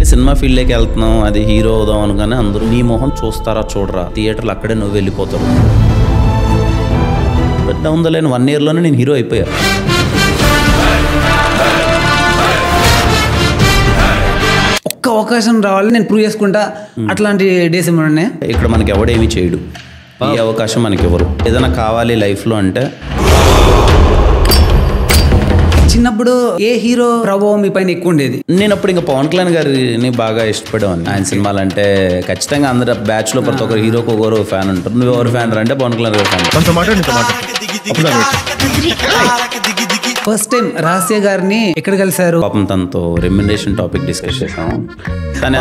Cinema ఫీల్డ్లోకి వెళ్తున్నాం, అది హీరో అవుదాం అనగానే అందరూ నీ మొహం చూస్తారా చూడరా, థియేటర్లు అక్కడే నువ్వు వెళ్ళిపోతావు. బట్ ఉందలేని 1 yearలోనే నేను హీరో అయిపోయా. ఒక్క అవకాశం రావాలి, నేను ప్రూవ్ చేసుకుంటా, అట్లాంటి డేస్ ఏమైనా ఉన్నాయి? ఇక్కడ మనకి ఎవడేమీ చేయడు, ఈ అవకాశం మనకి ఎవరు. ఏదైనా కావాలి లైఫ్లో అంటే చిన్నప్పుడు ఏ హీరో ప్రభావం మీ పైన ఎక్కువ ఉండేది? నేను అప్పుడు ఇంకా పవన్ కళ్యాణ్ గారిని బాగా ఇష్టపడేవాడిని. ఆయన సినిమాలు అంటే ఖచ్చితంగా అందరు బ్యాచ్ లో ప్రతి ఒక్కరు హీరోకి ఒకరు ఫ్యాన్ ఉంటారు. నువ్వు ఎవరు ఫ్యాన్ అంటే పవన్ కళ్యాణ్ గారు ఫ్యాన్. ఫస్ట్ టైం రహస్య గారిని ఎక్కడ కలిసారు? పాపం తనతో రెమ్యునరేషన్ టాపిక్ డిస్కస్ చేసాము. కానీ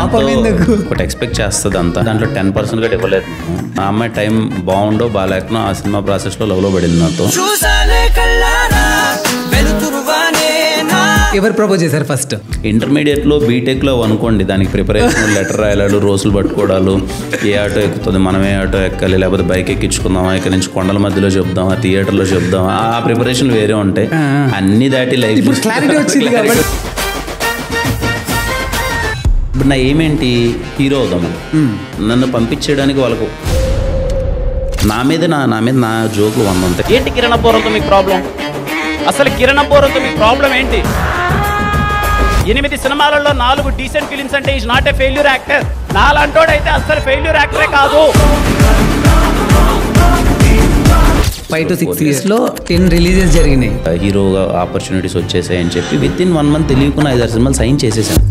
ఒకటి ఎక్స్పెక్ట్ చేస్తుంది అంతా, దాంట్లో 10% కూడా ఇవ్వలేదు. ఆ అమ్మాయి టైం బాగుండో బాగాలేకనో ఆ సినిమా ప్రాసెస్ లో లవ్ లో పడింది నాతో. ఎవరు ప్రపోజ్ చేశారు ఫస్ట్? ఇంటర్మీడియట్ లో బీటెక్ లో అనుకోండి, దానికి ప్రిపరేషన్, లెటర్ రాయడాలు, రోజులు పట్టుకోవడాలు, ఏ ఆటో ఎక్కుతుంది, మనం ఏ ఆటో ఎక్కాలి, లేకపోతే బైక్ ఎక్కించుకుందామా, ఇక్కడ నుంచి కొండల మధ్యలో చెప్దామా, థియేటర్లో చెప్దామా, ఆ ప్రిపరేషన్ వేరే ఉంటాయి. అన్ని దాటి లైఫ్ క్లారిటీ వచ్చింది కాబట్టి ఇప్పుడు నా ఏమేంటి, హీరో అవుదామని. నన్ను పంపించేయడానికి వాళ్ళకు నా మీద నా జోకులు 100 ఉంటాయి. ఏంటి కిరణ్ అబ్బోరంతో మీకు ప్రాబ్లం? అసలు కిరణ్ అబ్బోరంతో మీకు ప్రాబ్లం ఏంటి? 8 సినిమాలలో 4 డీసెంట్ ఫిలిమ్స్ అంటే is not a failure actor. నాలంటోడైతే అసలు ఫెయిల్యూర్ యాక్టరే కాదు. 5 to 6 years లో 10 రిలీజెస్ జరిగినాయి. హీరోగా ఆపర్చునిటీస్ వచ్చేసాయని చెప్పి విత్ ఇన్ 1 month తెలియకుండా 5-6 సినిమాలు సైన్ చేసేసాను.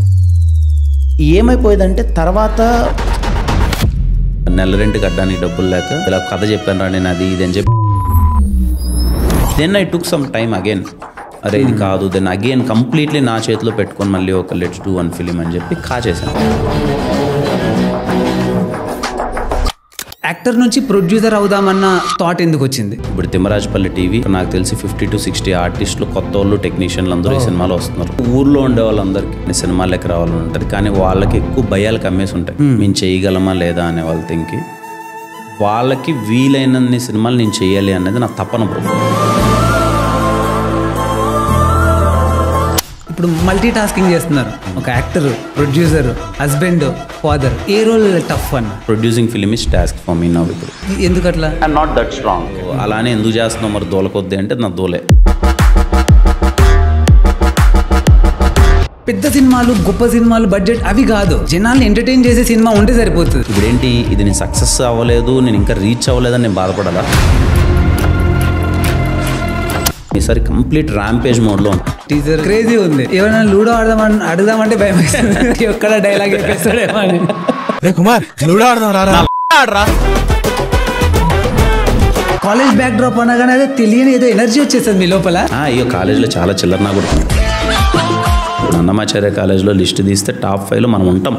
ఏమైపోయేదంటే తర్వాత నెల రెంట్ కట్టడానికి డబ్బులు లేక ఇలా కథ చెప్పాను రా నేను, అది ఇది అని చెప్పి then I took some time again, అరే ఇది కాదు, దెన్ అగైన్ కంప్లీట్లీ నా చేతిలో పెట్టుకొని మళ్ళీ ఒక లెట్స్ డూ 1 ఫిలిం అని చెప్పి చేశాను. యాక్టర్ నుంచి ప్రొడ్యూసర్ అవుదామన్న థాట్ ఎందుకు వచ్చింది? ఇప్పుడు తిమ్మరాజపల్లి టీవీ నాకు తెలిసి 50 to 60 ఆర్టిస్టులు, కొత్త వాళ్ళు, టెక్నీషియన్లు అందరూ ఈ సినిమాలో వస్తున్నారు. ఊర్లో ఉండే వాళ్ళందరికీ సినిమాలకి రావాలని ఉంటుంది, కానీ వాళ్ళకి ఎక్కువ భయాలు కమ్మేసి ఉంటాయి. మేము చేయగలమా లేదా అనే వాళ్ళ థింకి, వాళ్ళకి వీలైనన్ని సినిమాలు నేను చేయాలి అనేది నా తపన. ఇప్పుడు మల్టీ టాస్కింగ్ చేస్తున్నారు, ఒక యాక్టర్, ప్రొడ్యూసర్, హస్బెండ్, ఫాదర్. ఏ రోల్ టఫ్ అన్న? Producing film is task for me now. ఇప్పుడు ఎందుకు అట్లా? I'm not that strong. అలానే ఎందుకు చేస్తున్నావు మరి దోలకొద్ది అంటే నా దోలే. పెద్ద సినిమాలు, గొప్ప సినిమాలు, బడ్జెట్ అవి కాదు, జనాల్ని ఎంటర్టైన్ చేసే సినిమా ఉంటే సరిపోతుంది. ఇప్పుడు ఏంటి, ఇది నేను సక్సెస్ అవ్వలేదు, నేను ఇంకా రీచ్ అవ్వలేదని నేను బాధపడాలా? ఈసారి కంప్లీట్ ర్యాంపేజ్ మోడ్లో టీజర్ క్రేజీ ఉంది. ఎవరైనా లూడో అడుగుదామంటే భయం వేస్తుంది, ఎక్కడ డైలాగ్ చెప్పేస్తాడేమో అని. కాలేజ్ బ్యాక్ డ్రాప్ అనగానే అదే తెలియని ఏదో ఎనర్జీ వచ్చేస్తుంది మీ లోపల. అయ్యో కాలేజ్లో చాలా చిల్లర నా కొడుతుంది. ఇప్పుడు అన్నమాచార్య కాలేజ్లో లిస్ట్ తీస్తే టాప్ 5లో మనం ఉంటాం.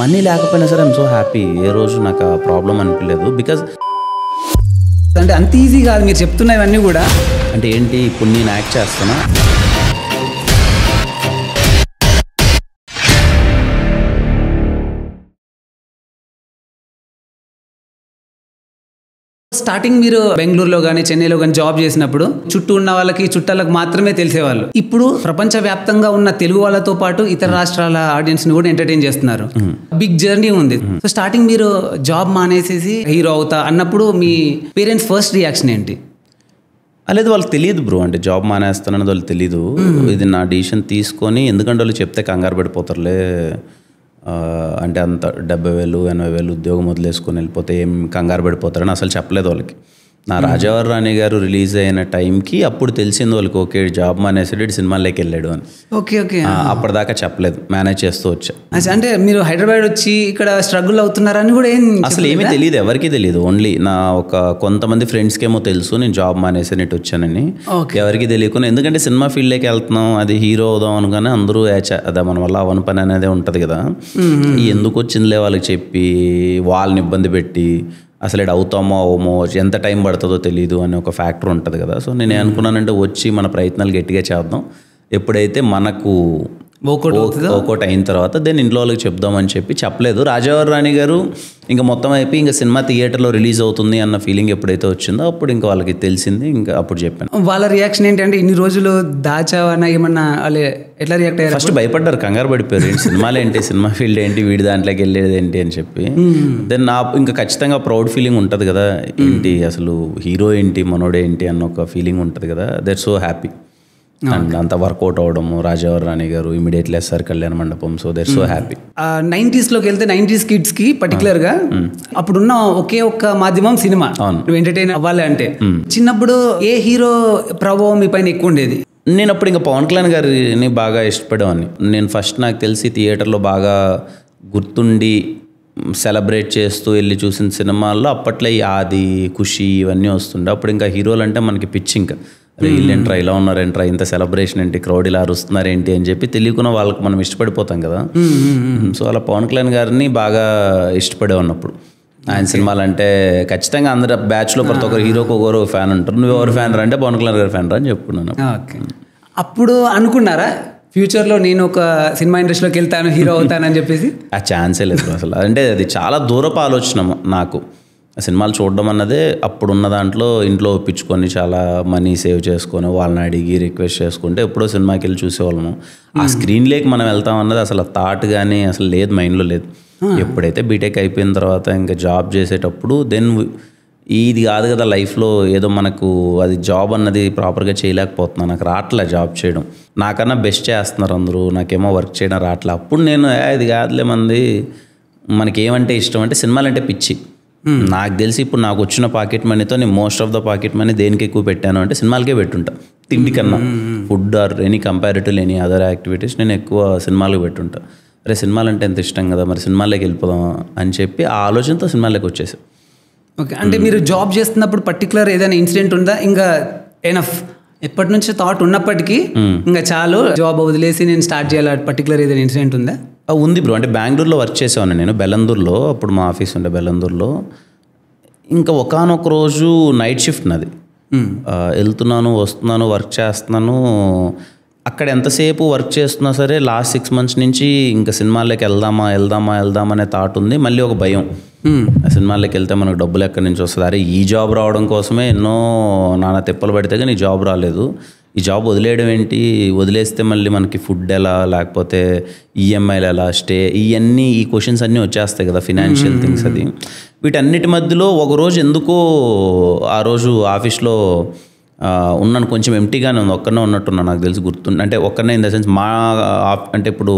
మనీ లేకపోయినా సరే ఐఎమ్ సో హ్యాపీ. ఏ రోజు నాకు ఆ ప్రాబ్లం అనిపించలేదు. బికాజ్ అంటే అంత ఈజీ కాదు మీరు చెప్తున్నవన్నీ కూడా. అంటే ఏంటి, ఇప్పుడు నేను యాక్ట్ చేస్తున్నా, స్టార్టింగ్ మీరు బెంగళూరులో కానీ చెన్నైలో కానీ జాబ్ చేసినప్పుడు చుట్టూ ఉన్న వాళ్ళకి, చుట్టాలకు మాత్రమే తెలిసేవాళ్ళు. ఇప్పుడు ప్రపంచవ్యాప్తంగా ఉన్న తెలుగు వాళ్ళతో పాటు ఇతర రాష్ట్రాల ఆడియన్స్ ని కూడా ఎంటర్టైన్ చేస్తున్నారు. బిగ్ జర్నీ ఉంది. సో స్టార్టింగ్ మీరు జాబ్ మానేసేసి హీరో అవుతా అన్నప్పుడు మీ పేరెంట్స్ ఫస్ట్ రియాక్షన్ ఏంటి? లేదు వాళ్ళకి తెలియదు బ్రో, అంటే జాబ్ మానేస్తానని వాళ్ళు తెలీదు. ఇది నా డిసిషన్ తీసుకొని, ఎందుకంటే వాళ్ళు చెప్తే కంగారు పడిపోతారులే, అంటే అంత 70,000 80,000 ఉద్యోగం వదిలేసుకొని వెళ్ళిపోతే ఏం కంగారు పడిపోతారని అసలు చెప్పలేదు వాళ్ళకి. నా రాజావారి రాణి గారు రిలీజ్ అయిన టైంకి అప్పుడు తెలిసింది వాళ్ళకి, ఓకే జాబ్ మానేసాడు, సినిమాలోకి వెళ్ళాడు అని. Okay okay. అప్పటిదాకా చెప్పలేదు, మేనేజ్ చేస్తూ వచ్చా. అంటే మీరు హైదరాబాద్ వచ్చి ఇక్కడ స్ట్రగుల్ అవుతున్నారని కూడా అసలు ఏమీ తెలియదు, ఎవరికి తెలియదు. ఓన్లీ నా ఒక కొంతమంది ఫ్రెండ్స్కి ఏమో తెలుసు నేను జాబ్ మానేసినట్టు వచ్చానని, ఎవరికి తెలియకుండా. ఎందుకంటే సినిమా ఫీల్డ్లోకి వెళ్తున్నాం, అది హీరో అవుదాం అనగానే అందరూ అదే మన వల్ల అవన పని అనేది ఉంటుంది కదా. ఎందుకు వచ్చిందిలే వాళ్ళకి చెప్పి వాళ్ళని ఇబ్బంది పెట్టి అసలు ఇది అవుతామో అవమో, ఎంత టైం పడుతుందో తెలియదు అనే ఒక ఫ్యాక్టర్ ఉంటుంది కదా. సో నేను అనుకున్నానంటే వచ్చి మన ప్రయత్నాలు గట్టిగా చేద్దాం, ఎప్పుడైతే మనకు వర్కౌట్ అయిన తర్వాత దెన్ ఇంట్లో వాళ్ళకి చెప్దామని చెప్పలేదు. రాజావారి రాణి గారు ఇంకా మొత్తం అయిపోయి ఇంకా సినిమా థియేటర్లో రిలీజ్ అవుతుంది అన్న ఫీలింగ్ ఎప్పుడైతే వచ్చిందో అప్పుడు ఇంకా వాళ్ళకి తెలిసింది. ఇంకా అప్పుడు చెప్పాను. వాళ్ళ రియాక్షన్ ఏంటంటే ఇన్ని రోజులు దాచావన్నా ఏమన్నా వాళ్ళు ఎట్లా రియాక్ట్ అయ్యారు? ఫస్ట్ భయపడ్డారు, కంగారు పడిపోయారు. ఏంటి సినిమాలు ఏంటి, సినిమా ఫీల్డ్ ఏంటి, వీడి దాంట్లోకి వెళ్ళేది ఏంటి అని చెప్పి. దెన్ ఇంకా ఖచ్చితంగా ప్రౌడ్ ఫీలింగ్ ఉంటుంది కదా, ఏంటి అసలు హీరో ఏంటి మనోడే ఏంటి అన్న ఒక ఫీలింగ్ ఉంటుంది కదా. That so happy. అండ్ అంత వర్కౌట్ అవడము, రాజావారి రాణి గారు ఇమీడియట్లీ ఎస్ఆర్ కళ్యాణ మండపం. So there so happy. 90s వెళ్తే 90s కిడ్స్ కి పర్టికులర్ గా అప్పుడున్న ఒకే ఒక్క మాధ్యమం సినిమా. నువ్వు ఎంటర్టైన్ అవ్వాలి అంటే చిన్నప్పుడు ఏ హీరో ప్రభావం మీ పైన ఎక్కువ ఉండేది? నేను అప్పుడు ఇంకా పవన్ కళ్యాణ్ గారిని బాగా ఇష్టపడేవాడిని. నేను ఫస్ట్ నాకు తెలిసి థియేటర్లో బాగా గుర్తుండి సెలబ్రేట్ చేస్తూ వెళ్ళి చూసిన సినిమాల్లో అప్పట్లో ఈ ఆది, ఖుషి ఇవన్నీ వస్తుండే. అప్పుడు ఇంకా హీరోలు అంటే మనకి పిచ్చి. ఇంకా వీళ్ళేంట్రా ఇలా ఉన్నారేంట్రా, ఇంత సెలబ్రేషన్ ఏంటి, క్రౌడ్ ఇలా అరుస్తున్నారేంటి అని చెప్పి తెలియకున్న వాళ్ళకి మనం ఇష్టపడిపోతాం కదా. సో అలా పవన్ కళ్యాణ్ గారిని బాగా ఇష్టపడే ఉన్నప్పుడు ఆయన సినిమాలు అంటే ఖచ్చితంగా అందరు బ్యాచ్లో ప్రతి ఒక్కరు హీరోకి ఒకరు ఫ్యాన్ ఉంటారు. నువ్వు ఎవరు ఫ్యాన్ రా అంటే పవన్ కళ్యాణ్ గారి ఫ్యాన్ రా అని చెప్పుకున్నాను. అప్పుడు అనుకున్నారా ఫ్యూచర్లో నేను ఒక సినిమా ఇండస్ట్రీలోకి వెళ్తాను, హీరో అవుతానని చెప్పేసి? ఆ ఛాన్సే లేదు అసలు. అంటే అది చాలా దూరపు ఆలోచన నాకు. సినిమాలు చూడడం అన్నదే అప్పుడున్న దాంట్లో ఇంట్లో ఒప్పించుకొని చాలా మనీ సేవ్ చేసుకొని వాళ్ళని అడిగి రిక్వెస్ట్ చేసుకుంటే ఎప్పుడో సినిమాకి వెళ్ళి చూసేవాళ్ళము. ఆ స్క్రీన్ లేక్ మనం వెళ్తాం అన్నది అసలు థాట్ కానీ అసలు లేదు, మైండ్లో లేదు. ఎప్పుడైతే బీటెక్ అయిపోయిన తర్వాత ఇంకా జాబ్ చేసేటప్పుడు దెన్ ఇది కాదు కదా లైఫ్లో, ఏదో మనకు అది జాబ్ అన్నది ప్రాపర్గా చేయలేకపోతున్నాను, నాకు రావట్లే జాబ్ చేయడం, నాకన్నా బెస్ట్ చేస్తున్నారు అందరూ, నాకేమో వర్క్ చేయడం రావట్లే. అప్పుడు నేను ఇది కాదులే మంది, మనకేమంటే ఇష్టం అంటే సినిమాలు అంటే పిచ్చి. నాకు తెలిసి ఇప్పుడు నాకు వచ్చిన పాకెట్ మనీతో నేను most of the pocket money దేనికి ఎక్కువ పెట్టాను అంటే సినిమాలకే పెట్టుంటా. తిండి కన్నా food or any comparative any other activities నేను ఎక్కువ సినిమాలకు పెట్టుంటా. అరే సినిమాలు అంటే ఎంత ఇష్టం కదా, మరి సినిమాలోకి వెళ్ళిపోదాం అని చెప్పి ఆ ఆలోచనతో సినిమాలోకి వచ్చేసాం. ఓకే, అంటే మీరు జాబ్ చేస్తున్నప్పుడు పర్టికులర్ ఏదైనా ఇన్సిడెంట్ ఉందా? ఇంకా ఎనఫ్ ఎప్పటి నుంచి థాట్ ఉన్నప్పటికీ ఇంకా చాలు జాబ్ వదిలేసి నేను స్టార్ట్ చేయాలి, పర్టికులర్ ఏదైనా ఇన్సిడెంట్ ఉందా? ఉంది బ్రో. అంటే బెంగళూరులో వర్క్ చేసేవాడిని నేను, బెల్లందూరులో. అప్పుడు మా ఆఫీస్ ఉండే బెల్లందూరులో. ఇంకా ఒకానొక రోజు నైట్ షిఫ్ట్ నాది. వెళ్తున్నాను వస్తున్నాను వర్క్ చేస్తున్నాను. అక్కడ ఎంతసేపు వర్క్ చేస్తున్నా సరే లాస్ట్ 6 months నుంచి ఇంకా సినిమాల్లోకి వెళ్దామా అనే థాట్ ఉంది. మళ్ళీ ఒక భయం, సినిమాల్లోకి వెళ్తే మనకు డబ్బులు ఎక్కడి నుంచి వస్తుంది, అరే ఈ జాబ్ రావడం కోసమే ఎన్నో నానా తిప్పలు పడితే కానీ ఈ జాబ్ రాలేదు, ఈ జాబ్ వదిలేయడం ఏంటి, వదిలేస్తే మళ్ళీ మనకి ఫుడ్ ఎలా, లేకపోతే ఈఎంఐలు ఎలా, స్టే, ఇవన్నీ ఈ క్వశ్చన్స్ అన్నీ వచ్చేస్తాయి కదా, ఫినాన్షియల్ థింగ్స్. అది వీటన్నిటి మధ్యలో ఒకరోజు ఎందుకో ఆ రోజు ఆఫీస్లో ఉన్నాను, కొంచెం ఎంటీగానే ఉంది, ఒక్కనే ఉన్నట్టున్నాను నాకు తెలిసి గుర్తుంది. అంటే ఒక్కనే ఇన్ ద సెన్స్ మా అంటే ఇప్పుడు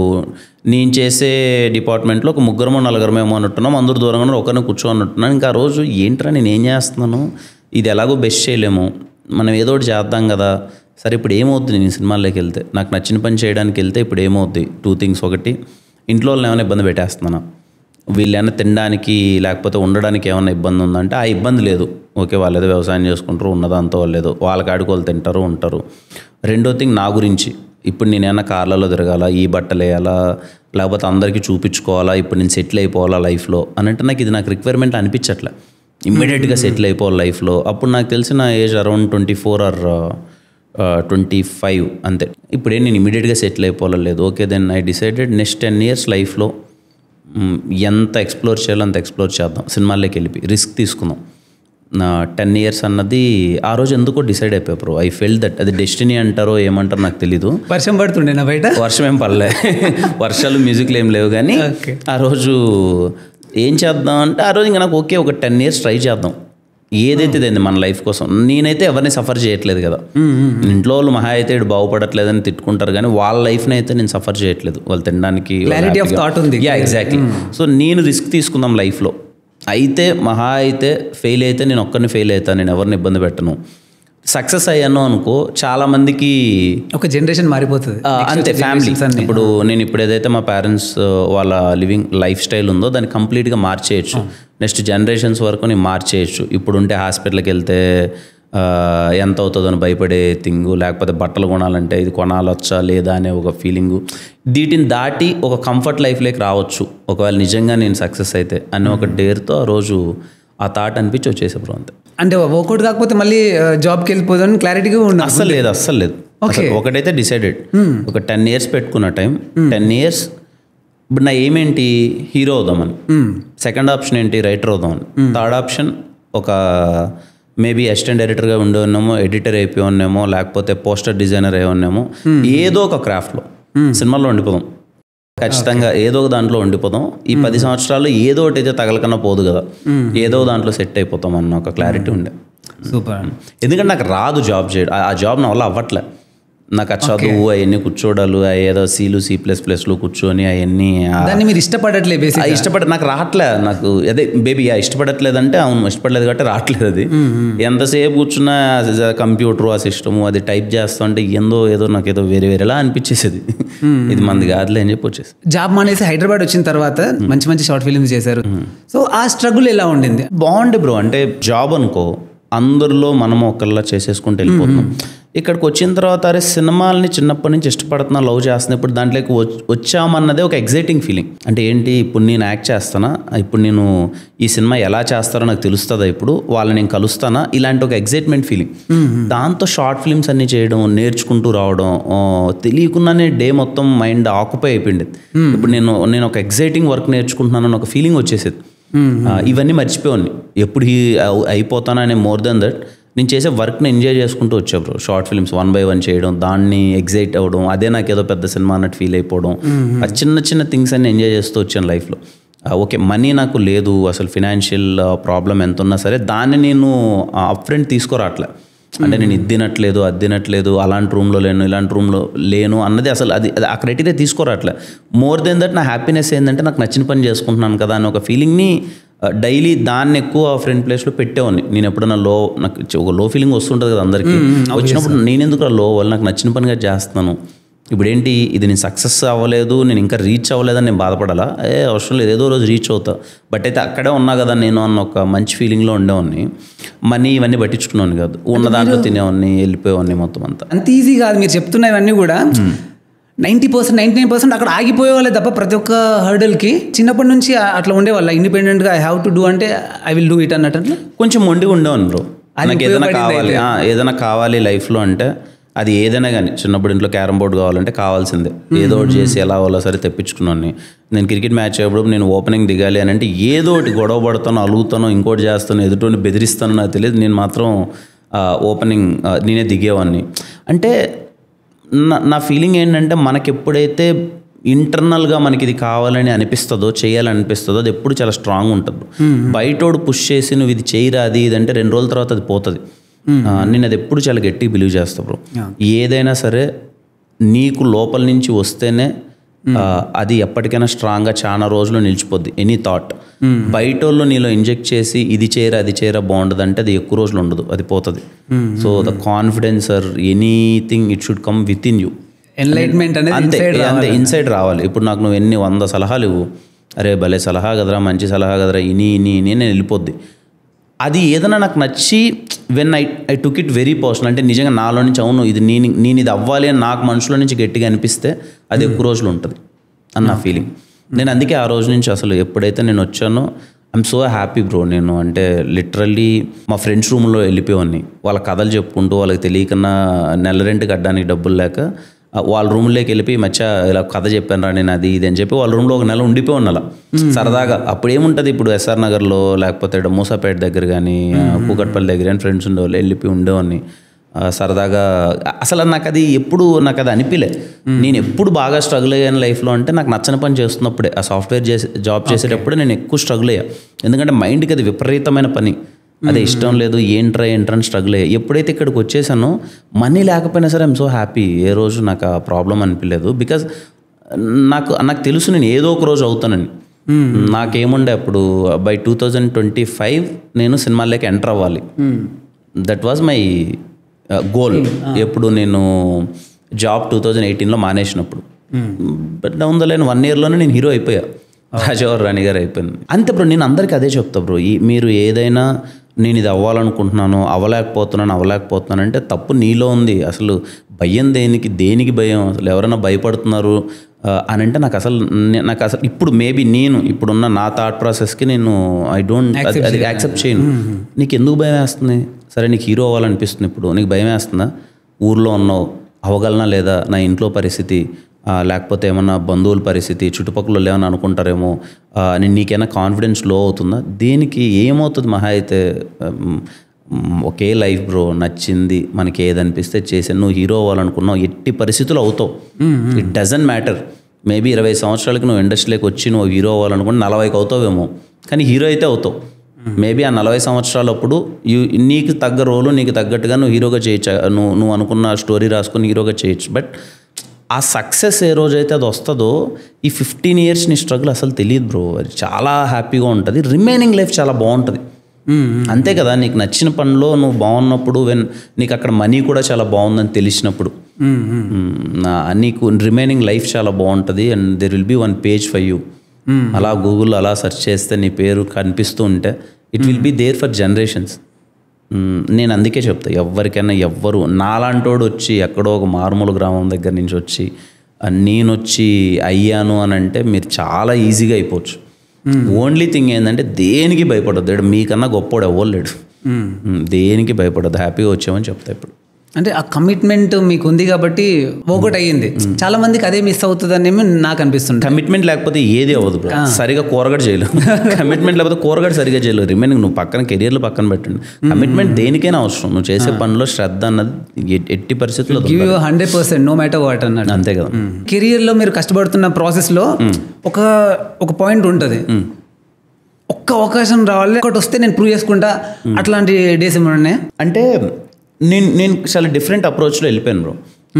నేను చేసే డిపార్ట్మెంట్లో ఒక 3-4 ఉన్నట్టున్నాం, అందరూ దూరంగా ఒక్కనే కూర్చోన్నట్టున్నాను. ఇంకా ఆ రోజు ఏంట్రా నేను ఏం చేస్తున్నాను, ఇది ఎలాగో బెస్ట్ చేయలేము, మనం ఏదో ఒకటి చేద్దాం కదా, సరే ఇప్పుడు ఏమవుతుంది నేను సినిమాల్లోకి వెళ్తే, నాకు నచ్చిన పని చేయడానికి వెళ్తే ఇప్పుడు ఏమవుద్ది, 2 things. ఒకటి, ఇంట్లో వాళ్ళని ఏమైనా ఇబ్బంది పెట్టేస్తున్నాను, వీళ్ళు ఏమైనా తినడానికి లేకపోతే ఉండడానికి ఏమైనా ఇబ్బంది ఉందంటే ఆ ఇబ్బంది లేదు, ఓకే వాళ్ళు ఏదో వ్యవసాయం చేసుకుంటారు, ఉన్నదంతా వాళ్ళు ఏదో వాళ్ళ కాడికి వాళ్ళు తింటారు ఉంటారు. రెండో థింగ్ నా గురించి, ఇప్పుడు నేను ఏమైనా కార్లలో తిరగాల, ఈ బట్టలు వేయాలా, లేకపోతే అందరికీ చూపించుకోవాలా, ఇప్పుడు నేను సెటిల్ అయిపోవాలా లైఫ్లో అని అంటే నాకు ఇది నాకు రిక్వైర్మెంట్ అనిపించట్లే. ఇమ్మీడియట్గా సెటిల్ అయిపోవాలి లైఫ్లో. అప్పుడు నాకు తెలిసిన ఏజ్ అరౌండ్ 24 or 25 అంతే. ఇప్పుడే నేను ఇమీడియట్గా సెటిల్ అయిపోవాలి లేదు. Okay then I decided next 10 years లైఫ్లో ఎంత ఎక్స్ప్లోర్ చేయాలో అంత ఎక్స్ప్లోర్ చేద్దాం, సినిమాల్లోకి వెళ్ళి రిస్క్ తీసుకుందాం. 10 years అన్నది ఆ రోజు ఎందుకో డిసైడ్ అయిపోయా బ్రో. ఐ ఫెల్ దట్ అది డెస్టినీ అంటారో ఏమంటారో నాకు తెలీదు. వర్షం పడుతుండే నా బయట, వర్షం ఏం పడలే, వర్షాలు మ్యూజిక్లు ఏం లేవు, కానీ ఆ రోజు ఏం చేద్దాం అంటే ఆ రోజు ఇంకా నాకు ఓకే ఒక 10 years ట్రై చేద్దాం, ఏదైతే అయింది మన లైఫ్ కోసం. నేనైతే ఎవరిని సఫర్ చేయట్లేదు కదా, ఇంట్లో వాళ్ళు మహా అయితే ఇటు బాగుపడట్లేదని తిట్టుకుంటారు, కానీ వాళ్ళ లైఫ్ని అయితే నేను సఫర్ చేయట్లేదు, వాళ్ళు తినడానికి ఎగ్జాక్ట్లీ. సో నేను రిస్క్ తీసుకుందాం లైఫ్లో, అయితే మహా అయితే ఫెయిల్ అయితే నేను ఒక్కరిని ఫెయిల్ అవుతాను, నేను ఎవరిని ఇబ్బంది పెట్టను. సక్సెస్ అయ్యాను అనుకో చాలా మందికి ఒక జనరేషన్ మారిపోతుంది అంతే, ఫ్యామిలీ. ఇప్పుడు నేను ఇప్పుడు ఏదైతే మా పేరెంట్స్ వాళ్ళ లివింగ్ లైఫ్ స్టైల్ ఉందో దాన్ని కంప్లీట్గా మార్చేయచ్చు, నెక్స్ట్ జనరేషన్స్ వరకు నేను మార్చేయచ్చు. ఇప్పుడు ఉంటే హాస్పిటల్కి వెళ్తే ఎంత అవుతుందో అని భయపడే థింగు, లేకపోతే బట్టలు కొనాలంటే ఇది కొనాలొచ్చా లేదా అనే ఒక ఫీలింగు, వీటిని దాటి ఒక కంఫర్ట్ లైఫ్లోకి రావచ్చు ఒకవేళ నిజంగా నేను సక్సెస్ అయితే అనే ఒక డేర్తో ఆ రోజు ఆ థాట్ అనిపించి వచ్చేసే బ్రో అంతే. అంటే వర్కౌట్ కాకపోతే మళ్ళీ జాబ్కి వెళ్ళిపోదాం క్లారిటీగా ఉంది? అస్సలు లేదు ఒకటైతే డిసైడెడ్. ఒక 10 years పెట్టుకున్న టైం, 10 years ఇప్పుడు నా ఏమేంటి, హీరో అవుదామని. సెకండ్ ఆప్షన్ ఏంటి, రైటర్ అవుదామని. థర్డ్ ఆప్షన్ ఒక మేబీ అసిస్టెంట్ డైరెక్టర్గా ఉండే ఉన్నామో, ఎడిటర్ అయిపోయి ఉన్నామో, లేకపోతే పోస్టర్ డిజైనర్ అయి ఉన్నామో, ఏదో ఒక క్రాఫ్ట్లో సినిమాలో ఉండిపోదాం ఖచ్చితంగా, ఏదో ఒక దాంట్లో ఉండిపోదాం. ఈ 10 సంవత్సరాలు ఏదో ఒకటి అయితే తగలకన్నా పోదు కదా, ఏదో దాంట్లో సెట్ అయిపోతాం అన్న ఒక క్లారిటీ ఉండే. సూపర్. ఎందుకంటే నాకు రాదు జాబ్ చేయడం, ఆ జాబ్ నా వల్ల అవ్వట్లే. నాకు ఆ చదువు అవన్నీ కూర్చోడాలు, ఏదో C++లో కూర్చొని అవన్నీ దాన్ని మీరు ఇష్టపడట్లేదు, నాకు రావట్లే. నాకు అదే బేబీ ఇష్టపడట్లేదంటే అవును ఇష్టపడలేదు కాబట్టి రావట్లేదు. అది ఎంతసేపు కూర్చున్నా కంప్యూటర్ ఆ సిస్టము అది టైప్ చేస్తా అంటే ఏదో నాకు ఏదో వేరేలా అనిపించేసేది. ఇది మంది కాదులే అని చెప్పి వచ్చేసి జాబ్ మానేసి హైదరాబాద్ వచ్చిన తర్వాత మంచి షార్ట్ ఫిల్మ్స్ చేశారు. సో ఆ స్ట్రగుల్ ఎలా ఉండింది? బాగుండే బ్రో. అంటే జాబ్ అనుకో అందరిలో మనము ఒకళ్ళ చేసేసుకుంటూ వెళ్ళిపోతున్నాం. ఇక్కడికి వచ్చిన తర్వాత అరే సినిమాలని చిన్నప్పటి నుంచి ఇష్టపడుతున్నా, లవ్ చేస్తున్నా, ఇప్పుడు దాంట్లోకి వచ్చామన్నదే ఒక ఎగ్జైటింగ్ ఫీలింగ్. అంటే ఏంటి, ఇప్పుడు నేను యాక్ట్ చేస్తానా, ఇప్పుడు నేను ఈ సినిమా ఎలా చేస్తారో నాకు తెలుస్తుందా, ఇప్పుడు వాళ్ళని నేను కలుస్తానా, ఇలాంటి ఒక ఎగ్జైట్మెంట్ ఫీలింగ్. దాంతో షార్ట్ ఫిల్మ్స్ అన్ని చేయడం, నేర్చుకుంటూ రావడం, తెలియకుండానే డే మొత్తం మైండ్ ఆక్యుపై అయిపోయింది. ఇప్పుడు నేను ఒక ఎగ్జైటింగ్ వర్క్ నేర్చుకుంటున్నానని ఒక ఫీలింగ్ వచ్చేసేది. ఇవన్నీ మర్చిపోయాను. ఎప్పుడు అయిపోతాననే మోర్ దెన్ దట్ నేను చేసే వర్క్ని ఎంజాయ్ చేసుకుంటూ వచ్చా బ్రో. షార్ట్ ఫిల్మ్స్ 1 by 1 చేయడం, దాన్ని ఎగ్జైట్ అవ్వడం, అదే నాకు ఏదో పెద్ద సినిమా అన్నట్టు ఫీల్ అయిపోవడం, ఆ చిన్న థింగ్స్ అన్ని ఎంజాయ్ చేస్తూ వచ్చాను లైఫ్లో. ఓకే మనీ నాకు లేదు, అసలు ఫినాన్షియల్ ప్రాబ్లం ఎంత ఉన్నా సరే దాన్ని నేను అప్ ఫ్రంట్ తీసుకురావట్లే. అంటే నేను ఇది తినట్లేదు, అది తినట్లేదు, అలాంటి రూమ్లో లేను, ఇలాంటి రూమ్లో లేను అన్నది అసలు అది ఆ క్రైటీరియా తీసుకురావట్లే. మోర్ దెన్ దట్ నా హ్యాపీనెస్ ఏంటంటే నాకు నచ్చిన పని చేసుకుంటున్నాను కదా అని ఒక ఫీలింగ్ని డైలీ దాన్ని ఎక్కువ ఫ్రంట్ ప్లేస్లో పెట్టేవాడిని. నేను ఎప్పుడైనా నాకు ఒక లో ఫీలింగ్ వస్తుంటుంది కదా అందరికీ, వచ్చినప్పుడు నేను ఎందుకు లో వాళ్ళు నాకు నచ్చిన పనిగా చేస్తున్నాను. ఇప్పుడు ఏంటి, ఇది నేను సక్సెస్ అవ్వలేదు, నేను ఇంకా రీచ్ అవ్వలేదని నేను బాధపడాలా, అవసరం లేదు, ఏదో రోజు రీచ్ అవుతా, బట్ అయితే అక్కడే ఉన్నా కదా నేను అన్న ఒక మంచి ఫీలింగ్లో ఉండేవాడిని. మనీ ఇవన్నీ పట్టించుకున్నాను కాదు, ఉన్న దాంట్లో తినేవాడిని, వెళ్ళిపోయేవాడిని మొత్తం అంతా. అంత ఈజీ కాదు మీరు చెప్తున్నవన్నీ కూడా. 90%, 99% అక్కడ ఆగిపోయే వాళ్ళే తప్ప ప్రతి ఒక్క హర్డల్కి చిన్నప్పటి నుంచి అట్లా ఉండేవాళ్ళ ఇండిపెండెంట్గా ఐ హ్యావ్ టు డూ అంటే ఐ విల్ డూ ఇట్ అన్నట్టు కొంచెం మొండిగా ఉండేవాను బ్రో. నాకు ఏదైనా కావాలి లైఫ్లో అంటే అది ఏదైనా కానీ, చిన్నప్పుడు ఇంట్లో క్యారమ్ బోర్డు కావాలంటే కావాల్సిందే, ఏదో ఒకటి చేసి ఎలా వాళ్ళ సరే తెప్పించుకున్నాను. నేను క్రికెట్ మ్యాచ్ అయ్యేప్పుడు నేను ఓపెనింగ్ దిగాలి అని అంటే ఏదో ఒకటి గొడవ పడతాను, అలుగుతాను, ఇంకోటి చేస్తాను, ఎదుటిని బెదిరిస్తాను, నాకు తెలియదు, నేను మాత్రం ఓపెనింగ్ నేనే దిగేవాడిని. అంటే నా ఫీలింగ్ ఏంటంటే మనకి ఎప్పుడైతే ఇంటర్నల్గా మనకి ఇది కావాలని అనిపిస్తుందో, చేయాలనిపిస్తుందో అది ఎప్పుడు చాలా స్ట్రాంగ్ ఉంటుంది. బయటోడు పుష్ చేసి నువ్వు ఇది చేయరా అది ఇదంటే 2 రోజుల తర్వాత అది పోతుంది. నేను అది ఎప్పుడు చాలా గట్టిగా బిలీవ్ చేస్తా బ్రో. ఏదైనా సరే నీకు లోపల నుంచి వస్తేనే అది ఎప్పటికైనా స్ట్రాంగ్గా చాలా రోజులు నిలిచిపోద్ది. ఎనీ థాట్ బయట వాళ్ళు నీలో ఇంజెక్ట్ చేసి ఇది చేయరా అది చేయరా బాగుండదు అంటే అది ఎక్కువ రోజులు ఉండదు, అది పోతుంది. So the confidence or anything it should come with in you. Enlightenment అనేది అంతే ఇన్సైడ్ రావాలి. ఇప్పుడు నాకు నువ్వు ఎన్ని 100 సలహాలు ఇవ్వు, అరే భలే సలహా కదరా, మంచి సలహా కదరా, ఇని నేను వెళ్ళిపోద్ది. అది ఏదైనా నాకు నచ్చి when I took it very personal, అంటే నిజంగా నాలో నుంచి అవును ఇది నేను ఇది అవ్వాలి అని నాకు మనసులో నుంచి గట్టిగా అనిపిస్తే అది ఎక్కువ రోజులు ఉంటుంది అన్న ఫీలింగ్. నేను అందుకే ఆ రోజు నుంచి అసలు ఎప్పుడైతే నేను వచ్చానో ఐఎమ్ సో హ్యాపీ బ్రో. నేను అంటే లిటరల్లీ మా ఫ్రెండ్స్ రూమ్లో వెళ్ళిపోయాన్ని, వాళ్ళ కథలు చెప్పుకుంటూ, వాళ్ళకి తెలియకన్నా నెల రెంట్ కట్టడానికి డబ్బులు లేక వాళ్ళ రూమ్లోకి వెళ్ళిపోయి మధ్య ఇలా కథ చెప్పాను రా నేను అది ఇది అని చెప్పి వాళ్ళ రూమ్లో ఒక నెల ఉండిపోయి ఉండాల సరదాగా. అప్పుడు ఏముంటుంది, ఇప్పుడు SR నగర్లో లేకపోతే మూసాపేట దగ్గర కానీ కూకట్పల్లి దగ్గర కానీ ఫ్రెండ్స్ ఉండేవాళ్ళు, వెళ్ళిపోయి ఉండేవాడిని సరదాగా. అసలు నాకు అది ఎప్పుడు నాకు అది అనిపించలే. నేను ఎప్పుడు బాగా స్ట్రగుల్ అయ్యాను లైఫ్లో అంటే నాకు నచ్చని పని చేస్తున్నప్పుడే, ఆ సాఫ్ట్వేర్ జాబ్ చేసేటప్పుడే నేను ఎక్కువ స్ట్రగుల్ అయ్యా. ఎందుకంటే మైండ్కి అది విపరీతమైన పని, అదే ఇష్టం లేదు, ఏంట్రా అని స్ట్రగుల్ అయ్యా. ఎప్పుడైతే ఇక్కడికి వచ్చేసానో మనీ లేకపోయినా సరే ఐఎమ్ సో హ్యాపీ. ఏ రోజు నాకు ఆ ప్రాబ్లం అనిపించలేదు. బికాజ్ నాకు తెలుసు నేను ఏదో ఒక రోజు అవుతానని. నాకేముండే అప్పుడు బై 2025 నేను సినిమాల్లోకి ఎంటర్ అవ్వాలి. That was my goal. ఎప్పుడు నేను జాబ్ 2018లో మానేసినప్పుడు, బట్ డౌన్ ద లైన్ 1 yearలోనే నేను హీరో అయిపోయా, రాజావారు రాణి గారు అయిపోయింది. అంతే బ్రో. నేను అందరికీ అదే చెప్తా బ్రో, మీరు ఏదైనా నేను ఇది అవ్వాలనుకుంటున్నాను అవ్వలేకపోతున్నాను అంటే తప్పు నీలో ఉంది. అసలు భయం దేనికి భయం, అసలు ఎవరైనా భయపడుతున్నారు అని అంటే నాకు అసలు ఇప్పుడు మేబీ నేను ఇప్పుడున్న నా థాట్ ప్రాసెస్కి నేను అది యాక్సెప్ట్ చేయను. నీకు ఎందుకు భయం వేస్తుంది? సరే నీకు హీరో అవ్వాలనిపిస్తుంది, ఇప్పుడు నీకు భయం వేస్తుందా? ఊర్లో ఉన్నావు, అవ్వగలనా లేదా, నా ఇంట్లో పరిస్థితి, లేకపోతే ఏమన్నా బంధువుల పరిస్థితి, చుట్టుపక్కల ఏమైనా అనుకుంటారేమో, నీకైనా కాన్ఫిడెన్స్ లో అవుతుందా, దేనికి ఏమవుతుంది మహా అయితే ఒకే లైఫ్ బ్రో, నచ్చింది మనకి ఏదనిపిస్తే చేసాను. నువ్వు హీరో అవ్వాలనుకున్నావు, ఎట్టి పరిస్థితులు అవుతావు. It doesn't matter. మేబీ 20 సంవత్సరాలకి నువ్వు ఇండస్ట్రీలోకి వచ్చి నువ్వు హీరో అవ్వాలనుకుంటే 40కి అవుతావేమో, కానీ హీరో అయితే అవుతావు. మేబీ ఆ 40 సంవత్సరాలప్పుడు నీకు తగ్గ రోలు, నీకు తగ్గట్టుగా నువ్వు హీరోగా చేయొచ్చు, నువ్వు అనుకున్న స్టోరీ రాసుకుని హీరోగా చేయొచ్చు. బట్ ఆ సక్సెస్ ఏ రోజైతే అది వస్తుందో, ఈ 15 years నీ స్ట్రగుల్ అసలు తెలియదు బ్రో. అది చాలా హ్యాపీగా ఉంటుంది, రిమైనింగ్ లైఫ్ చాలా బాగుంటుంది. అంతే కదా, నీకు నచ్చిన పనిలో నువ్వు బాగున్నప్పుడు, నీకు అక్కడ మనీ కూడా చాలా బాగుందని తెలిసినప్పుడు నీకు రిమైనింగ్ లైఫ్ చాలా బాగుంటుంది. And there will be 1 page for you. అలా గూగుల్లో అలా సెర్చ్ చేస్తే నీ పేరు కనిపిస్తూ ఉంటే it will be there for generations. నేను అందుకే చెప్తా, ఎవరికైనా ఎవ్వరు నాలాంటోడు వచ్చి ఎక్కడో ఒక మారుమూల గ్రామం దగ్గర నుంచి వచ్చి నేను వచ్చి అయ్యాను అని అంటే మీరు చాలా ఈజీగా అయిపోవచ్చు. ఓన్లీ థింగ్ ఏంటంటే దేనికి భయపడద్దు. మీకన్నా గొప్పోడు ఎవ్వరు లేడు. దేనికి భయపడద్దు, హ్యాపీగా వచ్చామని చెప్తా. ఇప్పుడు అంటే ఆ కమిట్మెంట్ మీకు ఉంది కాబట్టి ఒకటి అయ్యింది. చాలా మందికి అదే మిస్ అవుతుందని నాకు అనిపిస్తుంది. కమిట్మెంట్ లేకపోతే ఏది అవ్వదు బ్రో. సరిగా కూరగాడు చేయలేవు. కమిట్మెంట్ లేకపోతే కూరగాడు సరిగా చేయలేవు. రిమైనింగ్ నువ్వు పక్కన కెరియర్లో పక్కన పెట్టండి. కమిట్మెంట్ దేనికైనా అవసరం. నువ్వు చేసే పనిలో శ్రద్ధ అన్నది ఎట్టి పరిస్థితుల్లో 100% నో మ్యాటర్ వాట్ అన్నట్టు. అంతే కదా. కెరియర్లో మీరు కష్టపడుతున్న ప్రాసెస్లో ఒక పాయింట్ ఉంటుంది, ఒక్క అవకాశం రావాలి, ఒకటి వస్తే నేను ప్రూవ్ చేసుకుంటా, అట్లాంటి డేస్ ఏమైనా ఉన్నాయి? అంటే నేను చాలా డిఫరెంట్ అప్రోచ్లో వెళ్ళిపోయాను బ్రో.